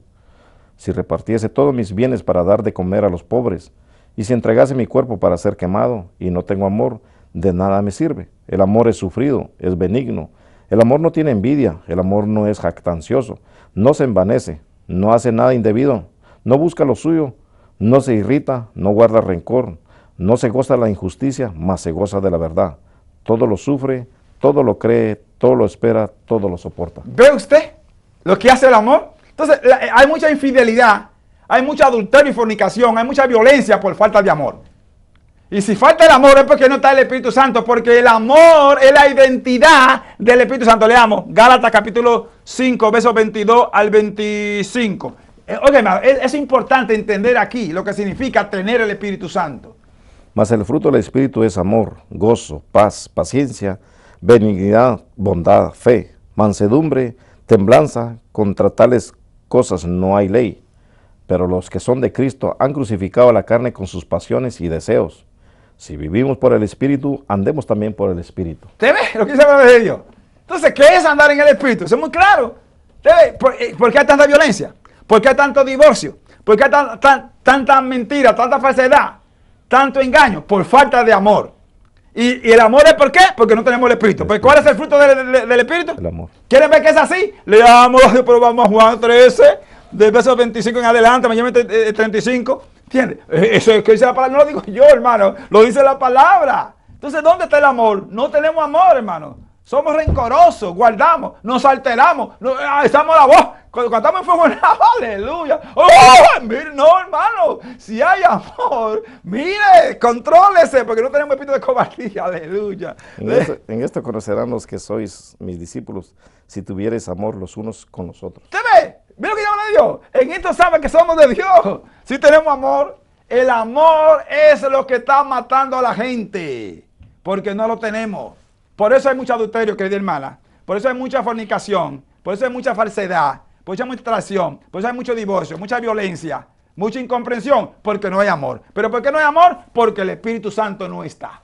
Si repartiese todos mis bienes para dar de comer a los pobres, y si entregase mi cuerpo para ser quemado, y no tengo amor, de nada me sirve. El amor es sufrido, es benigno. El amor no tiene envidia, el amor no es jactancioso, no se envanece, no hace nada indebido, no busca lo suyo, no se irrita, no guarda rencor, no se goza de la injusticia, mas se goza de la verdad. Todo lo sufre, todo lo cree, todo lo espera, todo lo soporta. ¿Ve usted lo que hace el amor? Entonces, hay mucha infidelidad, hay mucho adulterio y fornicación, hay mucha violencia por falta de amor. Y si falta el amor es porque no está el Espíritu Santo, porque el amor es la identidad del Espíritu Santo. Leamos Gálatas capítulo 5, versos 22 al 25. Oye, es importante entender aquí lo que significa tener el Espíritu Santo. Mas el fruto del Espíritu es amor, gozo, paz, paciencia, benignidad, bondad, fe, mansedumbre, templanza. Contra tales cosas no hay ley. Pero los que son de Cristo han crucificado a la carne con sus pasiones y deseos. Si vivimos por el Espíritu, andemos también por el Espíritu. ¿Te ve lo que dice la palabra de Dios? Entonces, ¿qué es andar en el Espíritu? Eso es muy claro. ¿Te ve? ¿Por qué hay tanta violencia? ¿Por qué hay tanto divorcio? ¿Por qué hay tanta mentira, tanta falsedad? Tanto engaño, por falta de amor. ¿Y el amor es por qué? Porque no tenemos el Espíritu. Pues, ¿cuál es el fruto del Espíritu? El amor. ¿Quieren ver que es así? Leamos, pero vamos a Juan 13, del verso 25 en adelante, mañana 35. ¿Entiendes? Eso es que dice la palabra, no lo digo yo, hermano, lo dice la palabra. Entonces, ¿dónde está el amor? No tenemos amor, hermano. Somos rencorosos, guardamos, nos alteramos, estamos la voz. Cuando estamos en fuego, aleluya. ¡Oh! Mire, no, hermano. Si hay amor, mire, contrólese, porque no tenemos espíritu de cobardía. Aleluya. En esto conocerán los que sois mis discípulos, si tuviereis amor los unos con los otros. ¿Te ve? Mira lo que llama de Dios. En esto saben que somos de Dios. Si tenemos amor, el amor es lo que está matando a la gente, porque no lo tenemos. Por eso hay mucho adulterio, querida hermana. Por eso hay mucha fornicación, por eso hay mucha falsedad, por eso hay mucha traición, por eso hay mucho divorcio, mucha violencia, mucha incomprensión, porque no hay amor. ¿Pero por qué no hay amor? Porque el Espíritu Santo no está.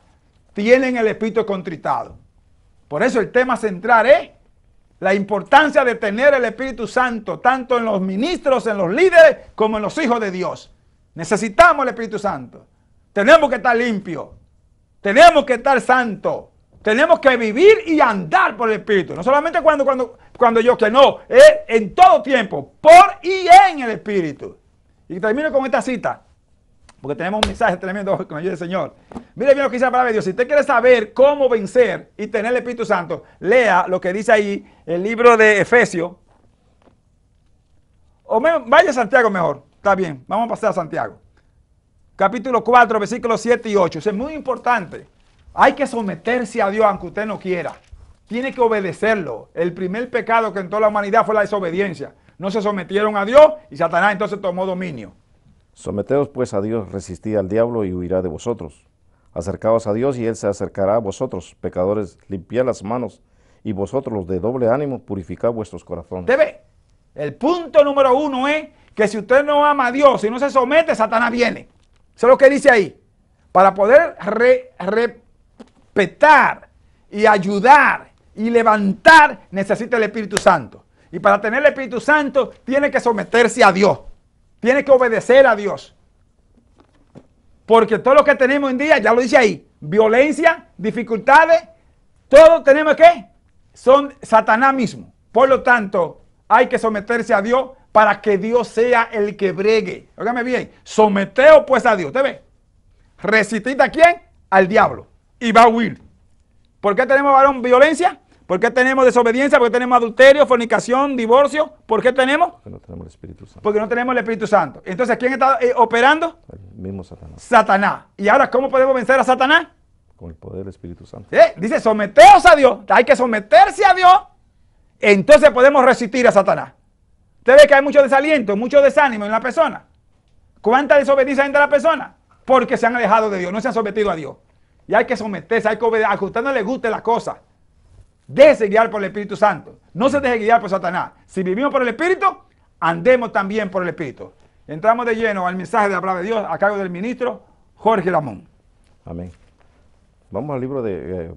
Tienen el espíritu contritado. Por eso el tema central es la importancia de tener el Espíritu Santo, tanto en los ministros, en los líderes, como en los hijos de Dios. Necesitamos el Espíritu Santo. Tenemos que estar limpios. Tenemos que estar santos. Tenemos que vivir y andar por el Espíritu. No solamente cuando yo que no, es en todo tiempo, por y en el Espíritu. Y termino con esta cita, porque tenemos un mensaje tremendo con la ayuda del Señor. Mire bien lo que dice la palabra de Dios. Si usted quiere saber cómo vencer y tener el Espíritu Santo, lea lo que dice ahí el libro de Efesios. Vaya a Santiago mejor. Está bien, vamos a pasar a Santiago. Capítulo 4, versículos 7 y 8. Eso es muy importante. Hay que someterse a Dios aunque usted no quiera. Tiene que obedecerlo. El primer pecado que entró a la humanidad fue la desobediencia. No se sometieron a Dios y Satanás entonces tomó dominio. Someteos pues a Dios, resistid al diablo y huirá de vosotros. Acercaos a Dios y Él se acercará a vosotros. Pecadores, limpiad las manos, y vosotros los de doble ánimo, purificad vuestros corazones. ¿Usted ve? El punto número 1 es que si usted no ama a Dios, si no se somete, Satanás viene. Eso es lo que dice ahí. Para poder respetar y ayudar y levantar, necesita el Espíritu Santo. Y para tener el Espíritu Santo, tiene que someterse a Dios. Tiene que obedecer a Dios. Porque todo lo que tenemos hoy en día, ya lo dice ahí, violencia, dificultades, todo tenemos que, son Satanás mismo. Por lo tanto, hay que someterse a Dios para que Dios sea el que bregue. Óigame bien, someteos pues a Dios. ¿Usted ve? Resistid a quién? Al diablo. Y va a huir. ¿Por qué tenemos, varón, violencia? ¿Por qué tenemos desobediencia? ¿Por qué tenemos adulterio, fornicación, divorcio? ¿Por qué tenemos? Porque no tenemos el Espíritu Santo. Porque no tenemos el Espíritu Santo. Entonces, ¿quién está operando? El mismo Satanás. Satanás. ¿Y ahora cómo podemos vencer a Satanás? Con el poder del Espíritu Santo. Dice, someteos a Dios. Hay que someterse a Dios. Entonces podemos resistir a Satanás. Usted ve que hay mucho desaliento, mucho desánimo en la persona. ¿Cuánta desobediencia hay entre la persona? Porque se han alejado de Dios, no se han sometido a Dios. Y hay que someterse, hay que obedecer. A usted no le guste la cosa. Déjese guiar por el Espíritu Santo. No se deje guiar por Satanás. Si vivimos por el Espíritu, andemos también por el Espíritu. Entramos de lleno al mensaje de la palabra de Dios a cargo del ministro Jorge Lamón. Amén. Vamos al libro de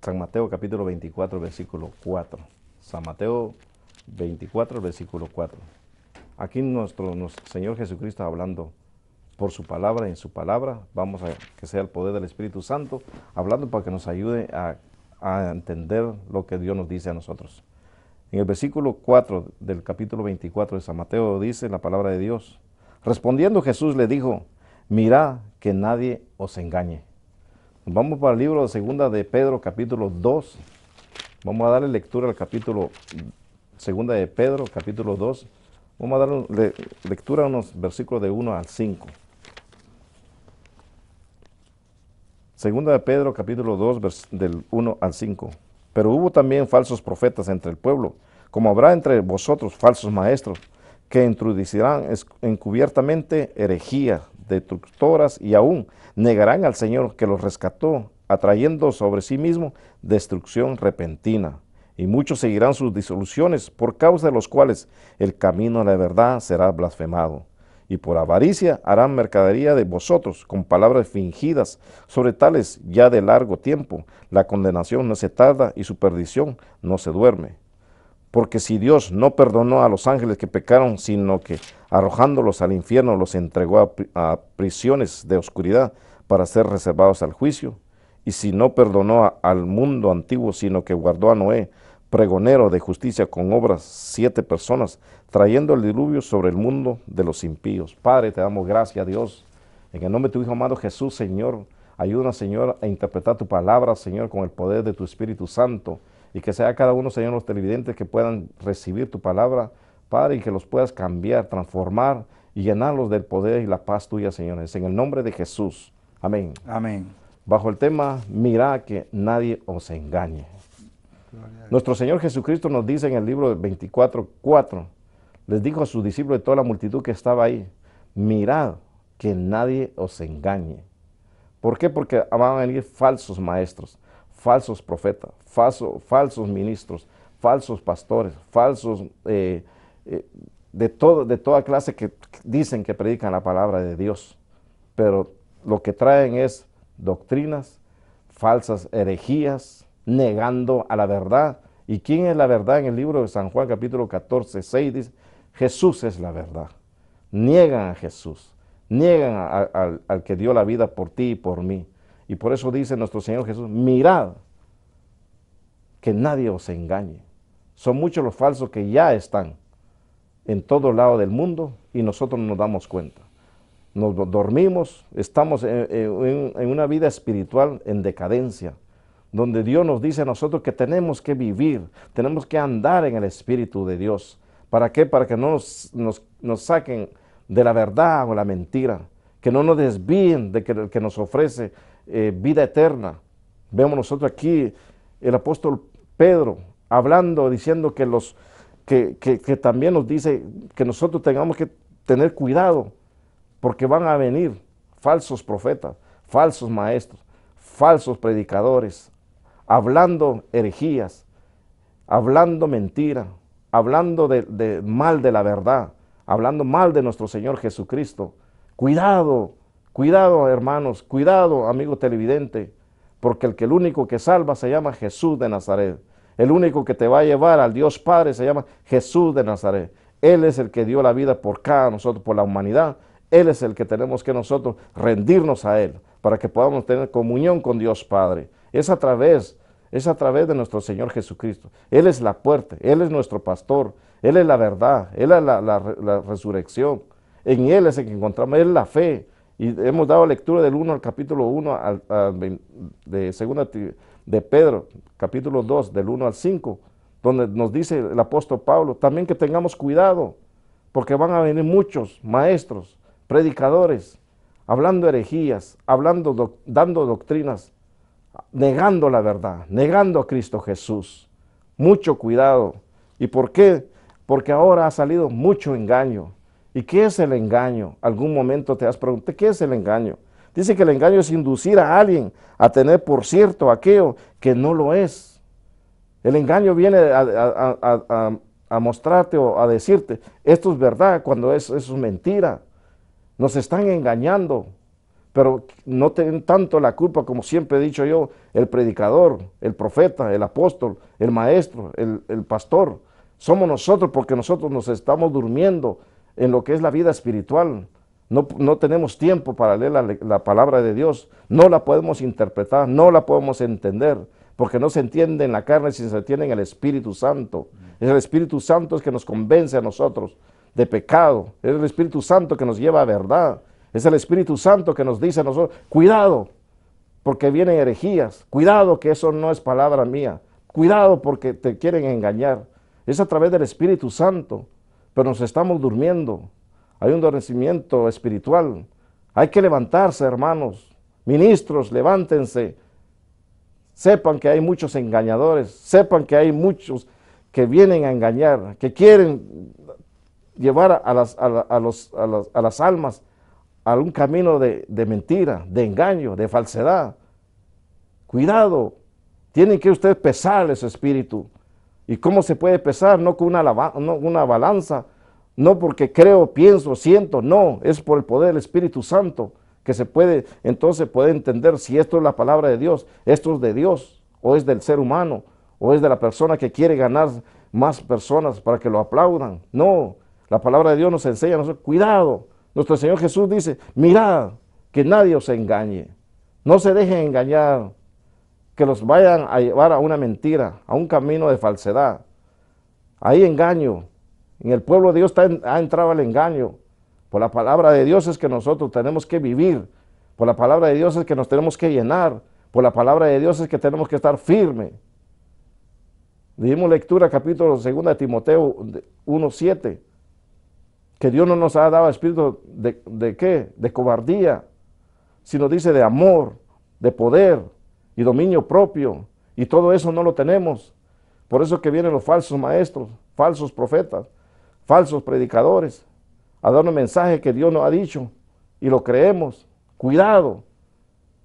San Mateo capítulo 24, versículo 4. San Mateo 24, versículo 4. Aquí nuestro Señor Jesucristo hablando por su palabra y en su palabra. Vamos a que sea el poder del Espíritu Santo, hablando para que nos ayude a entender lo que Dios nos dice a nosotros. En el versículo 4 del capítulo 24 de San Mateo dice la palabra de Dios. Respondiendo Jesús le dijo, mirad que nadie os engañe. Vamos para el libro de Segunda de Pedro, capítulo 2. Vamos a darle lectura al capítulo Segunda de Pedro, capítulo 2. Vamos a dar lectura a unos versículos de 1 al 5. Segunda de Pedro, capítulo 2, del 1 al 5. Pero hubo también falsos profetas entre el pueblo, como habrá entre vosotros falsos maestros, que introducirán encubiertamente herejías destructoras y aún negarán al Señor que los rescató, atrayendo sobre sí mismo destrucción repentina. Y muchos seguirán sus disoluciones, por causa de los cuales el camino a la verdad será blasfemado. Y por avaricia harán mercadería de vosotros con palabras fingidas, sobre tales ya de largo tiempo. La condenación no se tarda y su perdición no se duerme. Porque si Dios no perdonó a los ángeles que pecaron, sino que arrojándolos al infierno los entregó a prisiones de oscuridad para ser reservados al juicio, y si no perdonó al mundo antiguo, sino que guardó a Noé, pregonero de justicia con obras, 7 personas, trayendo el diluvio sobre el mundo de los impíos. Padre, te damos gracias, Dios, en el nombre de tu Hijo amado Jesús, Señor. Ayúdanos, Señor, a interpretar tu palabra, Señor, con el poder de tu Espíritu Santo, y que sea cada uno, Señor, los televidentes que puedan recibir tu palabra, Padre, y que los puedas cambiar, transformar y llenarlos del poder y la paz tuya, señores. En el nombre de Jesús. Amén. Amén. Bajo el tema, mirad que nadie os engañe. Nuestro Señor Jesucristo nos dice en el libro 24:4, les dijo a sus discípulos de toda la multitud que estaba ahí, mirad que nadie os engañe. ¿Por qué? Porque van a venir falsos maestros, falsos profetas, falsos ministros, falsos pastores, falsos de toda clase que dicen que predican la palabra de Dios, pero lo que traen es doctrinas, falsas herejías, negando a la verdad. ¿Y quién es la verdad? En el libro de San Juan capítulo 14, 6 dice, Jesús es la verdad. Niegan a Jesús, niegan al que dio la vida por ti y por mí. Y por eso dice nuestro Señor Jesús, mirad que nadie os engañe. Son muchos los falsos que ya están en todo lado del mundo y nosotros no nos damos cuenta. Nos dormimos, estamos en una vida espiritual en decadencia, donde Dios nos dice a nosotros que tenemos que vivir, tenemos que andar en el Espíritu de Dios. ¿Para qué? Para que no nos saquen de la verdad o la mentira, que no nos desvíen de que nos ofrece vida eterna. Vemos nosotros aquí el apóstol Pedro hablando, diciendo que también nos dice que nosotros tengamos que tener cuidado, porque van a venir falsos profetas, falsos maestros, falsos predicadores, hablando herejías, hablando mentira, hablando de mal de la verdad, hablando mal de nuestro Señor Jesucristo. Cuidado, cuidado hermanos, cuidado amigo televidente, porque el único que salva se llama Jesús de Nazaret. El único que te va a llevar al Dios Padre se llama Jesús de Nazaret. Él es el que dio la vida por cada nosotros, por la humanidad. Él es el que tenemos que nosotros rendirnos a Él, para que podamos tener comunión con Dios Padre. Es a través de nuestro Señor Jesucristo. Él es la puerta, Él es nuestro pastor, Él es la verdad, Él es la resurrección. En Él es el que encontramos, Él es la fe. Y hemos dado lectura del 1 al capítulo 1 de segunda de Pedro, capítulo 2, del 1 al 5, donde nos dice el apóstol Pablo, también que tengamos cuidado, porque van a venir muchos maestros, predicadores, hablando herejías, dando doctrinas, negando la verdad, negando a Cristo Jesús. Mucho cuidado. ¿Y por qué? Porque ahora ha salido mucho engaño. ¿Y qué es el engaño? Algún momento te has preguntado, ¿qué es el engaño? Dice que el engaño es inducir a alguien a tener por cierto aquello que no lo es. El engaño viene a mostrarte o a decirte, esto es verdad, cuando eso es mentira. Nos están engañando, pero no tienen tanto la culpa, como siempre he dicho yo, el predicador, el profeta, el apóstol, el maestro, el pastor. Somos nosotros, porque nosotros nos estamos durmiendo en lo que es la vida espiritual. No tenemos tiempo para leer la palabra de Dios, no la podemos interpretar, no la podemos entender, porque no se entiende en la carne, sino se entiende en el Espíritu Santo. Es el Espíritu Santo que nos convence a nosotros de pecado, es el Espíritu Santo que nos lleva a verdad, es el Espíritu Santo que nos dice a nosotros, cuidado, porque vienen herejías, cuidado que eso no es palabra mía, cuidado porque te quieren engañar. Es a través del Espíritu Santo, pero nos estamos durmiendo. Hay un dormimiento espiritual. Hay que levantarse, hermanos. Ministros, levántense. Sepan que hay muchos engañadores. Sepan que hay muchos que vienen a engañar, que quieren llevar a las almas a un camino de mentira, de engaño, de falsedad. Cuidado. Tienen que ustedes pesar ese espíritu. ¿Y cómo se puede pesar? No con una balanza, no porque creo, pienso, siento, no, es por el poder del Espíritu Santo que se puede, entonces puede entender si esto es la palabra de Dios, esto es de Dios, o es del ser humano, o es de la persona que quiere ganar más personas para que lo aplaudan. No, la palabra de Dios nos enseña a nosotros, cuidado. Nuestro Señor Jesús dice, mirad, que nadie os engañe, no se dejen engañar, que los vayan a llevar a una mentira, a un camino de falsedad. Hay engaño. En el pueblo de Dios ha entrado el engaño. Por la palabra de Dios es que nosotros tenemos que vivir. Por la palabra de Dios es que nos tenemos que llenar. Por la palabra de Dios es que tenemos que estar firmes. Dimos lectura capítulo 2 de Timoteo 1:7. Que Dios no nos ha dado espíritu ¿de qué? De cobardía. Sino dice de amor, de poder y dominio propio, y todo eso no lo tenemos. Por eso que vienen los falsos maestros, falsos profetas, falsos predicadores, a dar un mensaje que Dios nos ha dicho, y lo creemos. Cuidado.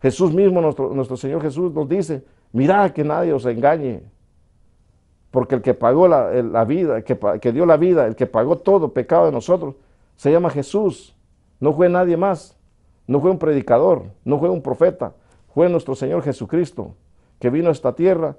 Jesús mismo, nuestro Señor Jesús nos dice, Mirad que nadie os engañe, porque el que pagó la vida, que dio la vida, el que pagó todo pecado de nosotros, se llama Jesús. No fue nadie más, no fue un predicador, no fue un profeta, fue nuestro Señor Jesucristo, que vino a esta tierra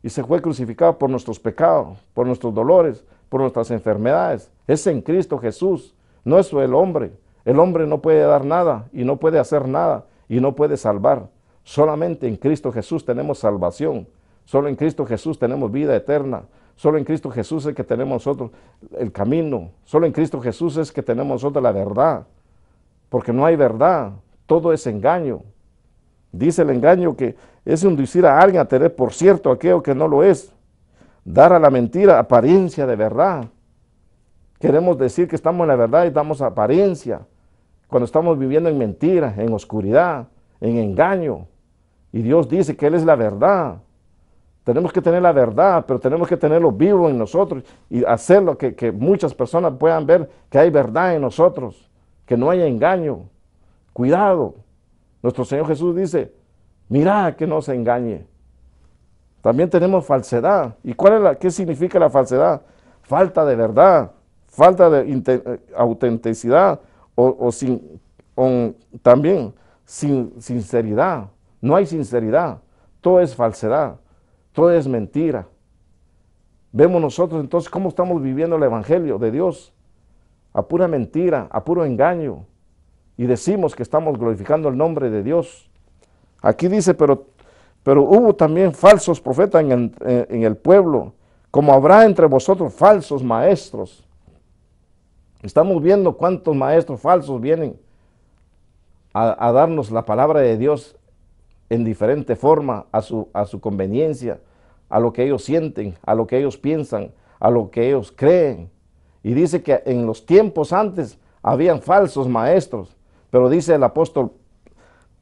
y se fue crucificado por nuestros pecados, por nuestros dolores, por nuestras enfermedades. Es en Cristo Jesús, no es el hombre. El hombre no puede dar nada y no puede hacer nada y no puede salvar. Solamente en Cristo Jesús tenemos salvación. Solo en Cristo Jesús tenemos vida eterna. Solo en Cristo Jesús es que tenemos nosotros el camino. Solo en Cristo Jesús es que tenemos nosotros la verdad. Porque no hay verdad, todo es engaño. Dice el engaño que es inducir a alguien a tener por cierto aquello que no lo es. Dar a la mentira apariencia de verdad. Queremos decir que estamos en la verdad y damos apariencia. Cuando estamos viviendo en mentira, en oscuridad, en engaño. Y Dios dice que Él es la verdad. Tenemos que tener la verdad, pero tenemos que tenerlo vivo en nosotros y hacerlo que muchas personas puedan ver que hay verdad en nosotros, que no hay engaño. Cuidado. Nuestro Señor Jesús dice, mirad que no se engañe. También tenemos falsedad. ¿Y qué significa la falsedad? Falta de verdad, falta de autenticidad o también sin sinceridad. No hay sinceridad, todo es falsedad, todo es mentira. Vemos nosotros entonces cómo estamos viviendo el Evangelio de Dios, a pura mentira, a puro engaño, y decimos que estamos glorificando el nombre de Dios. Aquí dice, pero hubo también falsos profetas en el pueblo, como habrá entre vosotros falsos maestros. Estamos viendo cuántos maestros falsos vienen a darnos la palabra de Dios en diferente forma, a su conveniencia, a lo que ellos sienten, a lo que ellos piensan, a lo que ellos creen. Y dice que en los tiempos antes habían falsos maestros, pero dice el apóstol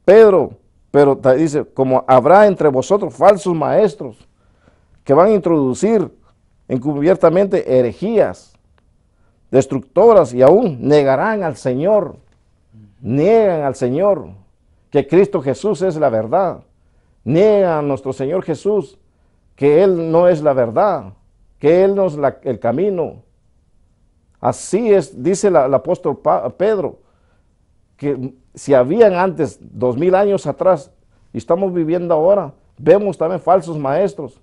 Pedro, pero dice, como habrá entre vosotros falsos maestros que van a introducir encubiertamente herejías destructoras y aún negarán al Señor, niegan al Señor, que Cristo Jesús es la verdad, niegan a nuestro Señor Jesús, que Él no es la verdad, que Él no es el camino. Así es, dice el apóstol Pedro, que si habían antes 2000 años atrás y estamos viviendo ahora, vemos también falsos maestros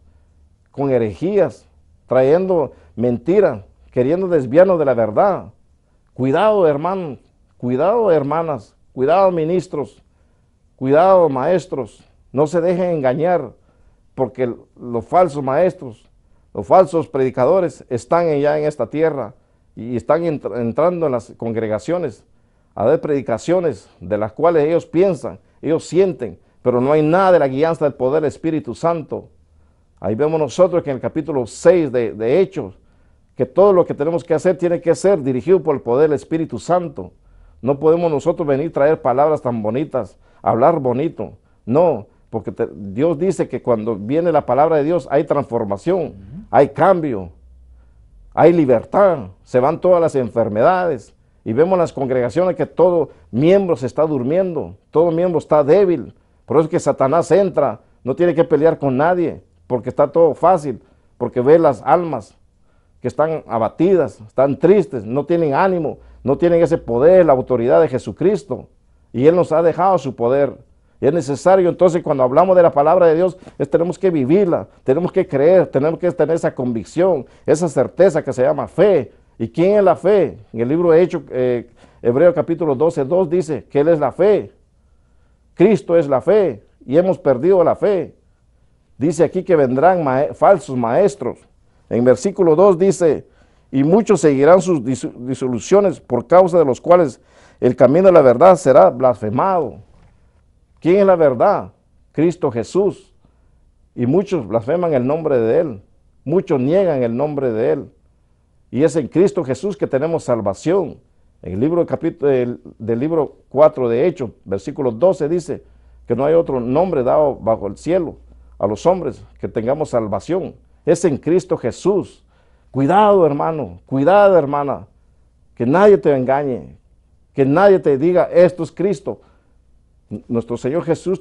con herejías, trayendo mentiras, queriendo desviarnos de la verdad. Cuidado, hermanos, cuidado, hermanas, cuidado, ministros, cuidado, maestros, no se dejen engañar, porque los falsos maestros, los falsos predicadores están ya en esta tierra y están entrando en las congregaciones a dar predicaciones de las cuales ellos piensan, ellos sienten, pero no hay nada de la guianza del poder del Espíritu Santo. Ahí vemos nosotros que en el capítulo 6 de Hechos, que todo lo que tenemos que hacer tiene que ser dirigido por el poder del Espíritu Santo. No podemos nosotros venir a traer palabras tan bonitas, hablar bonito. No, porque Dios dice que cuando viene la palabra de Dios hay transformación, hay cambio, hay libertad, se van todas las enfermedades. Y vemos en las congregaciones que todo miembro se está durmiendo, todo miembro está débil. Por eso es que Satanás entra, no tiene que pelear con nadie, porque está todo fácil, porque ve las almas que están abatidas, están tristes, no tienen ánimo, no tienen ese poder, la autoridad de Jesucristo. Y Él nos ha dejado su poder. Y es necesario, entonces, cuando hablamos de la palabra de Dios, tenemos que vivirla, tenemos que creer, tenemos que tener esa convicción, esa certeza que se llama fe. ¿Y quién es la fe? En el libro de Hechos, Hebreos capítulo 12:2 dice que Él es la fe. Cristo es la fe y hemos perdido la fe. Dice aquí que vendrán falsos maestros. En versículo 2 dice, y muchos seguirán sus disoluciones por causa de los cuales el camino de la verdad será blasfemado. ¿Quién es la verdad? Cristo Jesús. Y muchos blasfeman el nombre de Él. Muchos niegan el nombre de Él. Y es en Cristo Jesús que tenemos salvación. En el libro del libro 4 de Hechos, versículo 12 dice que no hay otro nombre dado bajo el cielo a los hombres que tengamos salvación. Es en Cristo Jesús. Cuidado, hermano, cuidado, hermana, que nadie te engañe, que nadie te diga esto es Cristo. Nuestro Señor Jesús,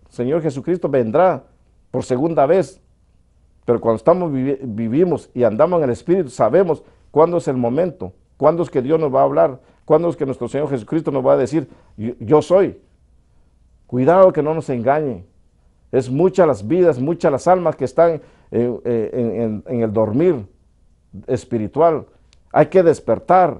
Señor Jesucristo vendrá por segunda vez. Pero cuando vivimos y andamos en el Espíritu, sabemos cuándo es el momento, cuándo es que Dios nos va a hablar, cuándo es que nuestro Señor Jesucristo nos va a decir, yo soy. Cuidado que no nos engañe. Es muchas las vidas, muchas las almas que están en el dormir espiritual. Hay que despertar,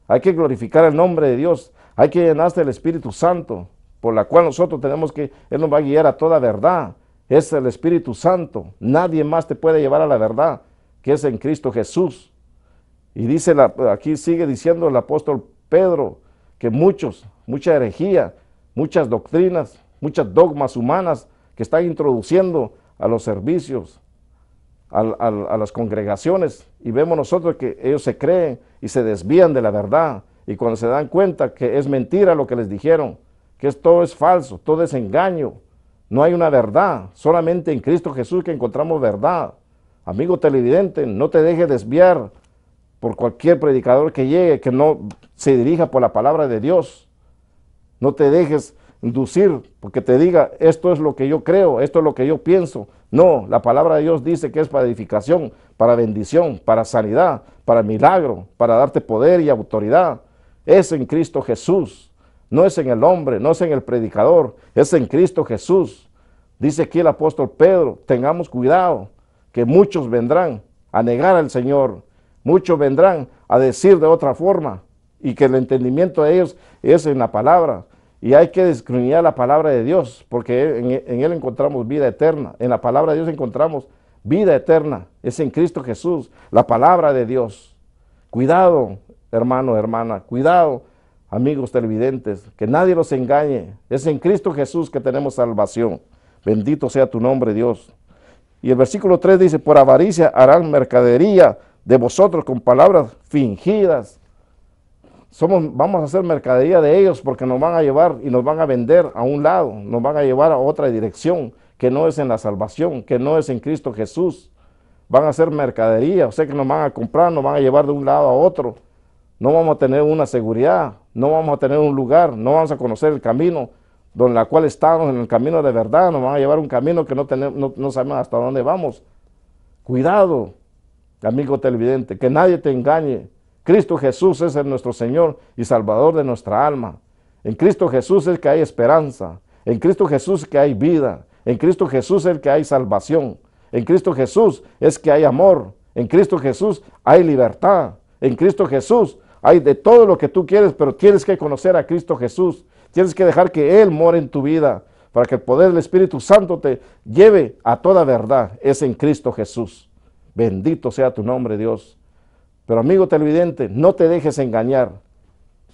hay que glorificar el nombre de Dios, hay que llenarse del Espíritu Santo, por la cual nosotros tenemos que, Él nos va a guiar a toda verdad. Es el Espíritu Santo. Nadie más te puede llevar a la verdad, que es en Cristo Jesús. Y dice, aquí sigue diciendo el apóstol Pedro, que mucha herejía, muchas doctrinas, muchas dogmas humanas que están introduciendo a los servicios, a las congregaciones, y vemos nosotros que ellos se creen y se desvían de la verdad, y cuando se dan cuenta que es mentira lo que les dijeron, que todo es falso, todo es engaño, no hay una verdad, solamente en Cristo Jesús que encontramos verdad. Amigo televidente, no te dejes desviar por cualquier predicador que llegue, que no se dirija por la palabra de Dios. No te dejes inducir porque te diga, esto es lo que yo creo, esto es lo que yo pienso. No, la palabra de Dios dice que es para edificación, para bendición, para sanidad, para milagro, para darte poder y autoridad. Es en Cristo Jesús. No es en el hombre, no es en el predicador, es en Cristo Jesús. Dice aquí el apóstol Pedro, tengamos cuidado, que muchos vendrán a negar al Señor, muchos vendrán a decir de otra forma, y que el entendimiento de ellos es en la palabra. Y hay que escudriñar la palabra de Dios, porque en Él encontramos vida eterna. En la palabra de Dios encontramos vida eterna. Es en Cristo Jesús, la palabra de Dios. Cuidado, hermano, hermana, cuidado, amigos televidentes, que nadie los engañe. Es en Cristo Jesús que tenemos salvación. Bendito sea tu nombre, Dios. Y el versículo 3 dice, por avaricia harán mercadería de vosotros con palabras fingidas. Vamos a hacer mercadería de ellos porque nos van a llevar y nos van a vender a un lado, nos van a llevar a otra dirección que no es en la salvación, que no es en Cristo Jesús. Van a hacer mercadería, o sea que nos van a comprar, nos van a llevar de un lado a otro. No vamos a tener una seguridad, no vamos a tener un lugar, no vamos a conocer el camino donde la cual estamos, en el camino de verdad. Nos van a llevar un camino que no sabemos hasta dónde vamos. Cuidado, amigo televidente, que nadie te engañe. Cristo Jesús es nuestro Señor y Salvador de nuestra alma. En Cristo Jesús es que hay esperanza. En Cristo Jesús es que hay vida. En Cristo Jesús es que hay salvación. En Cristo Jesús es que hay amor. En Cristo Jesús hay libertad. En Cristo Jesús hay de todo lo que tú quieres, pero tienes que conocer a Cristo Jesús. Tienes que dejar que Él more en tu vida para que el poder del Espíritu Santo te lleve a toda verdad. Es en Cristo Jesús. Bendito sea tu nombre, Dios. Pero amigo televidente, no te dejes engañar,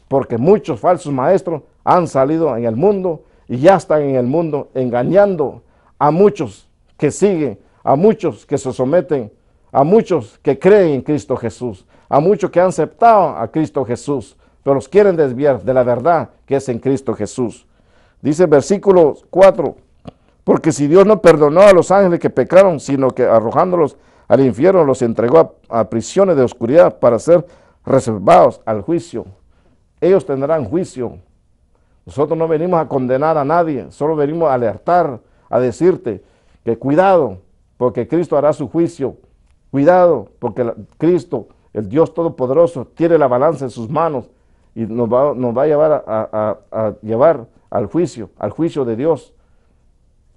porque muchos falsos maestros han salido en el mundo y ya están en el mundo engañando a muchos que siguen, a muchos que se someten, a muchos que creen en Cristo Jesús, a muchos que han aceptado a Cristo Jesús, pero los quieren desviar de la verdad que es en Cristo Jesús. Dice el versículo 4, porque si Dios no perdonó a los ángeles que pecaron, sino que arrojándolos al infierno los entregó a prisiones de oscuridad para ser reservados al juicio. Ellos tendrán juicio. Nosotros no venimos a condenar a nadie, solo venimos a alertar, a decirte que cuidado, porque Cristo hará su juicio. Cuidado, porque Cristo, el Dios Todopoderoso, tiene la balanza en sus manos y nos va a llevar a llevar al juicio de Dios.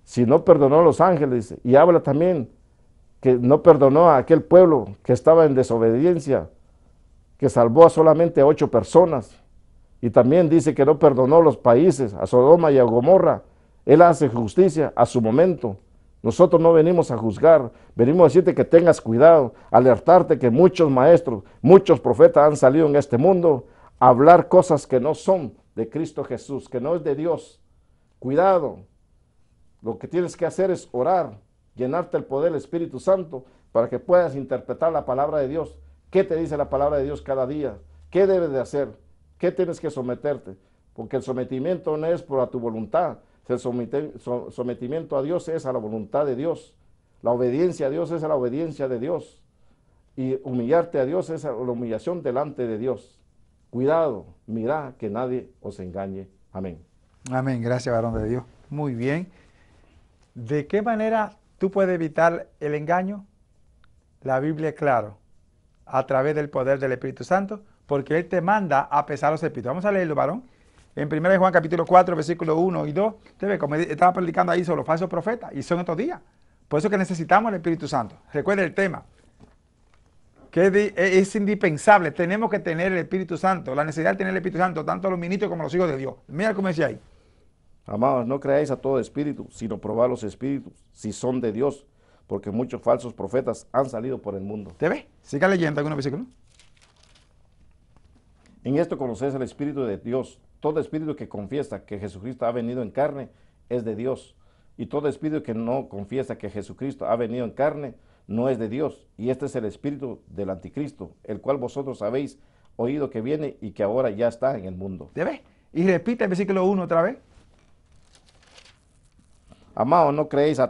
Si no perdonó a los ángeles, y habla también que no perdonó a aquel pueblo que estaba en desobediencia, que salvó a solamente 8 personas. Y también dice que no perdonó a los países, a Sodoma y a Gomorra. Él hace justicia a su momento. Nosotros no venimos a juzgar, venimos a decirte que tengas cuidado, alertarte que muchos maestros, muchos profetas han salido en este mundo a hablar cosas que no son de Cristo Jesús, que no es de Dios. Cuidado, lo que tienes que hacer es orar, llenarte el poder del Espíritu Santo para que puedas interpretar la palabra de Dios. ¿Qué te dice la palabra de Dios cada día? ¿Qué debes de hacer? ¿Qué tienes que someterte? Porque el sometimiento no es por tu voluntad. El sometimiento a Dios es a la voluntad de Dios. La obediencia a Dios es a la obediencia de Dios. Y humillarte a Dios es a la humillación delante de Dios. Cuidado, mirad que nadie os engañe. Amén. Amén. Gracias, varón de Dios. Muy bien. ¿De qué manera ¿Tú puedes evitar el engaño? La Biblia es claro, a través del poder del Espíritu Santo, porque Él te manda a pesar los espíritus. Vamos a leerlo, varón. En 1 Juan capítulo 4, versículos 1 y 2, usted ve como estaba predicando ahí sobre los falsos profetas, y son estos días. Por eso que necesitamos el Espíritu Santo. Recuerde el tema, que es indispensable, tenemos que tener el Espíritu Santo, la necesidad de tener el Espíritu Santo, tanto los ministros como los hijos de Dios. Mira cómo decía ahí. Amados, no creáis a todo espíritu, sino probad los espíritus, si son de Dios, porque muchos falsos profetas han salido por el mundo. ¿Te ve? Siga leyendo algunos versículos. En esto conocéis el Espíritu de Dios. Todo espíritu que confiesa que Jesucristo ha venido en carne es de Dios. Y todo espíritu que no confiesa que Jesucristo ha venido en carne no es de Dios. Y este es el espíritu del anticristo, el cual vosotros habéis oído que viene y que ahora ya está en el mundo. ¿Te ve? Y repite el versículo 1 otra vez. Amados, no creáis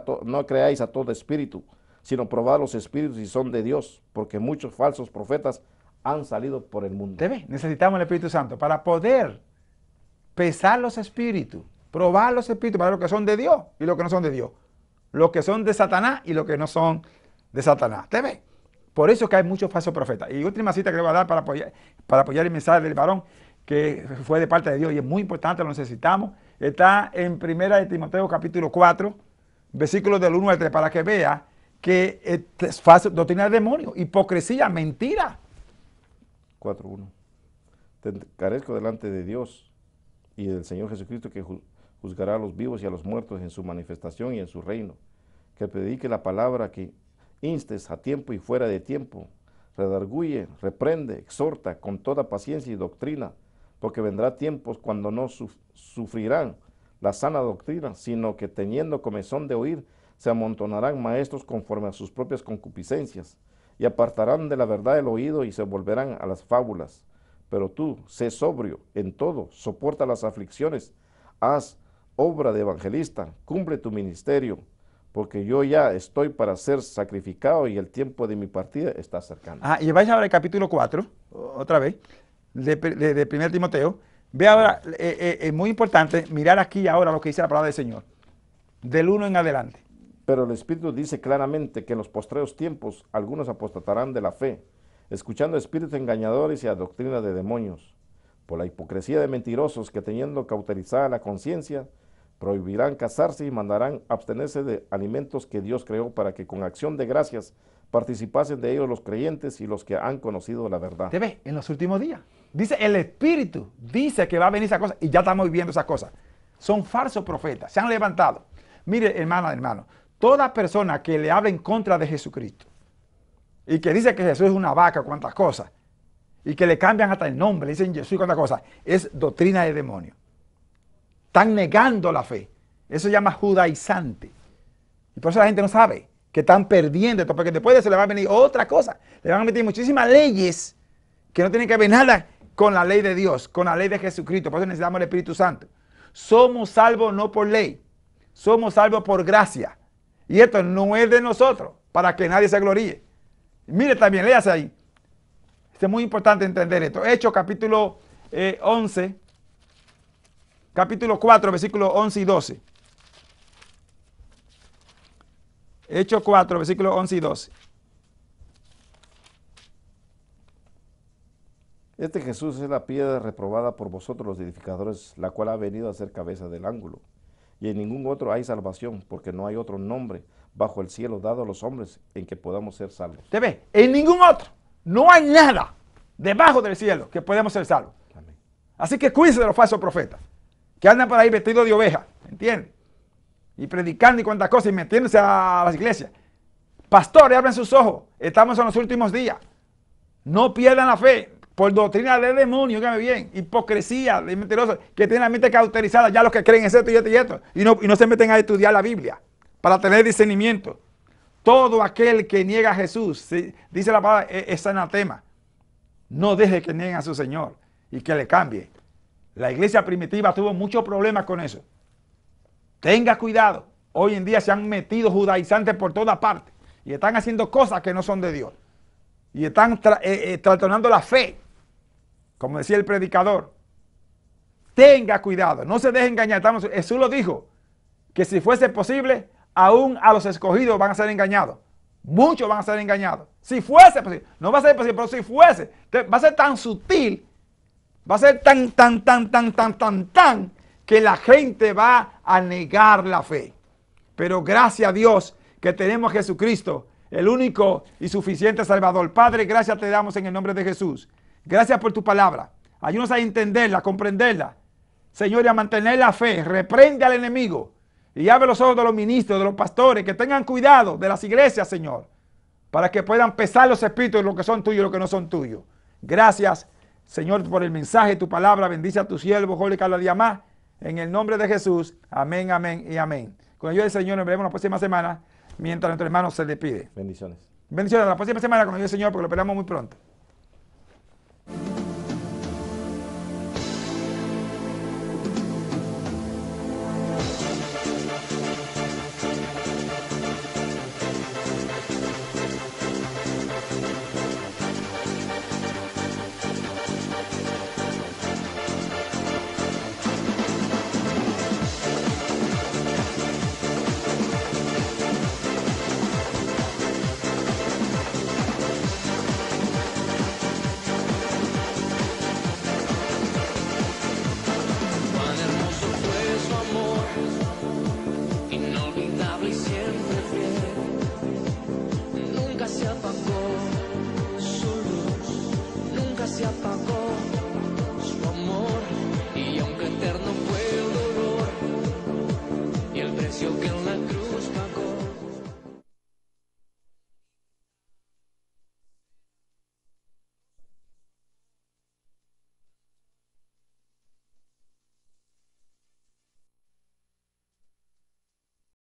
a todo espíritu, sino probad los espíritus si son de Dios, porque muchos falsos profetas han salido por el mundo. ¿Te ve? Necesitamos el Espíritu Santo para poder pesar los espíritus, probar los espíritus para los que son de Dios y los que no son de Dios, los que son de Satanás y los que no son de Satanás. ¿Te ve? Por eso que hay muchos falsos profetas. Y última cita que le voy a dar para apoyar el mensaje del varón, que fue de parte de Dios y es muy importante, lo necesitamos. Está en 1 Timoteo capítulo 4, versículos del 1 al 3, para que vea que es falso, doctrina del demonio, hipocresía, mentira. 4:1. Te encarezco delante de Dios y del Señor Jesucristo, que juzgará a los vivos y a los muertos en su manifestación y en su reino. Que predique la palabra, que instes a tiempo y fuera de tiempo, redarguye, reprende, exhorta con toda paciencia y doctrina, porque vendrá tiempos cuando no sufrirán la sana doctrina, sino que teniendo comezón de oír, se amontonarán maestros conforme a sus propias concupiscencias, y apartarán de la verdad el oído y se volverán a las fábulas. Pero tú, sé sobrio en todo, soporta las aflicciones, haz obra de evangelista, cumple tu ministerio, porque yo ya estoy para ser sacrificado y el tiempo de mi partida está cercano. Y vais ahora al capítulo 4, otra vez, de 1 Timoteo. Ve ahora, es muy importante mirar aquí ahora lo que dice la palabra del Señor, del 1 en adelante. Pero el Espíritu dice claramente que en los postreros tiempos algunos apostatarán de la fe, escuchando espíritus engañadores y a doctrina de demonios, por la hipocresía de mentirosos que, teniendo cauterizada la conciencia, prohibirán casarse y mandarán abstenerse de alimentos que Dios creó, para que con acción de gracias participasen de ellos los creyentes y los que han conocido la verdad. ¿Te ves? En los últimos días. Dice, el Espíritu dice que va a venir esa cosa y ya estamos viviendo esas cosas. Son falsos profetas, se han levantado. Mire, hermano, toda persona que le habla en contra de Jesucristo y que dice que Jesús es una vaca, cuantas cosas, y que le cambian hasta el nombre, le dicen Jesús y cuantas cosas, es doctrina de demonio. Están negando la fe. Eso se llama judaizante. Y por eso la gente no sabe que están perdiendo esto, porque después de eso le va a venir otra cosa. Le van a meter muchísimas leyes que no tienen que ver nada con la ley de Dios, con la ley de Jesucristo. Por eso necesitamos el Espíritu Santo. Somos salvos no por ley, somos salvos por gracia. Y esto no es de nosotros, para que nadie se gloríe. Mire también, léase ahí. Es muy importante entender esto. Hechos capítulo 11, capítulo 4, versículos 11 y 12. Hechos 4, versículos 11 y 12. Este Jesús es la piedra reprobada por vosotros los edificadores, la cual ha venido a ser cabeza del ángulo. Y en ningún otro hay salvación, porque no hay otro nombre bajo el cielo dado a los hombres en que podamos ser salvos. ¿Te ves? En ningún otro. No hay nada debajo del cielo que podamos ser salvos. Amén. Así que cuídense de los falsos profetas, que andan por ahí vestidos de oveja, ¿entiendes? Y predicando y cuantas cosas y metiéndose a las iglesias. Pastores, abren sus ojos. Estamos en los últimos días. No pierdan la fe por doctrina de demonio, dígame bien, hipocresía de mentirosos que tienen la mente cauterizada, ya los que creen en esto y esto y esto, y no se meten a estudiar la Biblia para tener discernimiento. Todo aquel que niega a Jesús, dice la palabra, es anatema. No deje que nieguen a su Señor y que le cambie. La iglesia primitiva tuvo muchos problemas con eso. Tenga cuidado. Hoy en día se han metido judaizantes por todas partes y están haciendo cosas que no son de Dios. Y están trastornando la fe, como decía el predicador. Tenga cuidado, no se deje engañar. Jesús lo dijo, que si fuese posible, aún a los escogidos van a ser engañados. Muchos van a ser engañados. Si fuese posible, no va a ser posible, pero si fuese, va a ser tan sutil, va a ser tan, que la gente va a negar la fe. Pero gracias a Dios que tenemos a Jesucristo, el único y suficiente Salvador. Padre, gracias te damos en el nombre de Jesús. Gracias por tu palabra. Ayúdanos a entenderla, a comprenderla. Señor, y a mantener la fe. Reprende al enemigo. Y abre los ojos de los ministros, de los pastores, que tengan cuidado de las iglesias, Señor, para que puedan pesar los espíritus de lo que son tuyos y lo que no son tuyos. Gracias, Señor, por el mensaje de tu palabra. Bendice a tu siervo, Jorge cada día más. En el nombre de Jesús. Amén, amén y amén. Con la ayuda del Señor nos veremos la próxima semana, mientras nuestro hermano se despide. Bendiciones. Bendiciones. La próxima semana con la ayuda del Señor, porque lo esperamos muy pronto.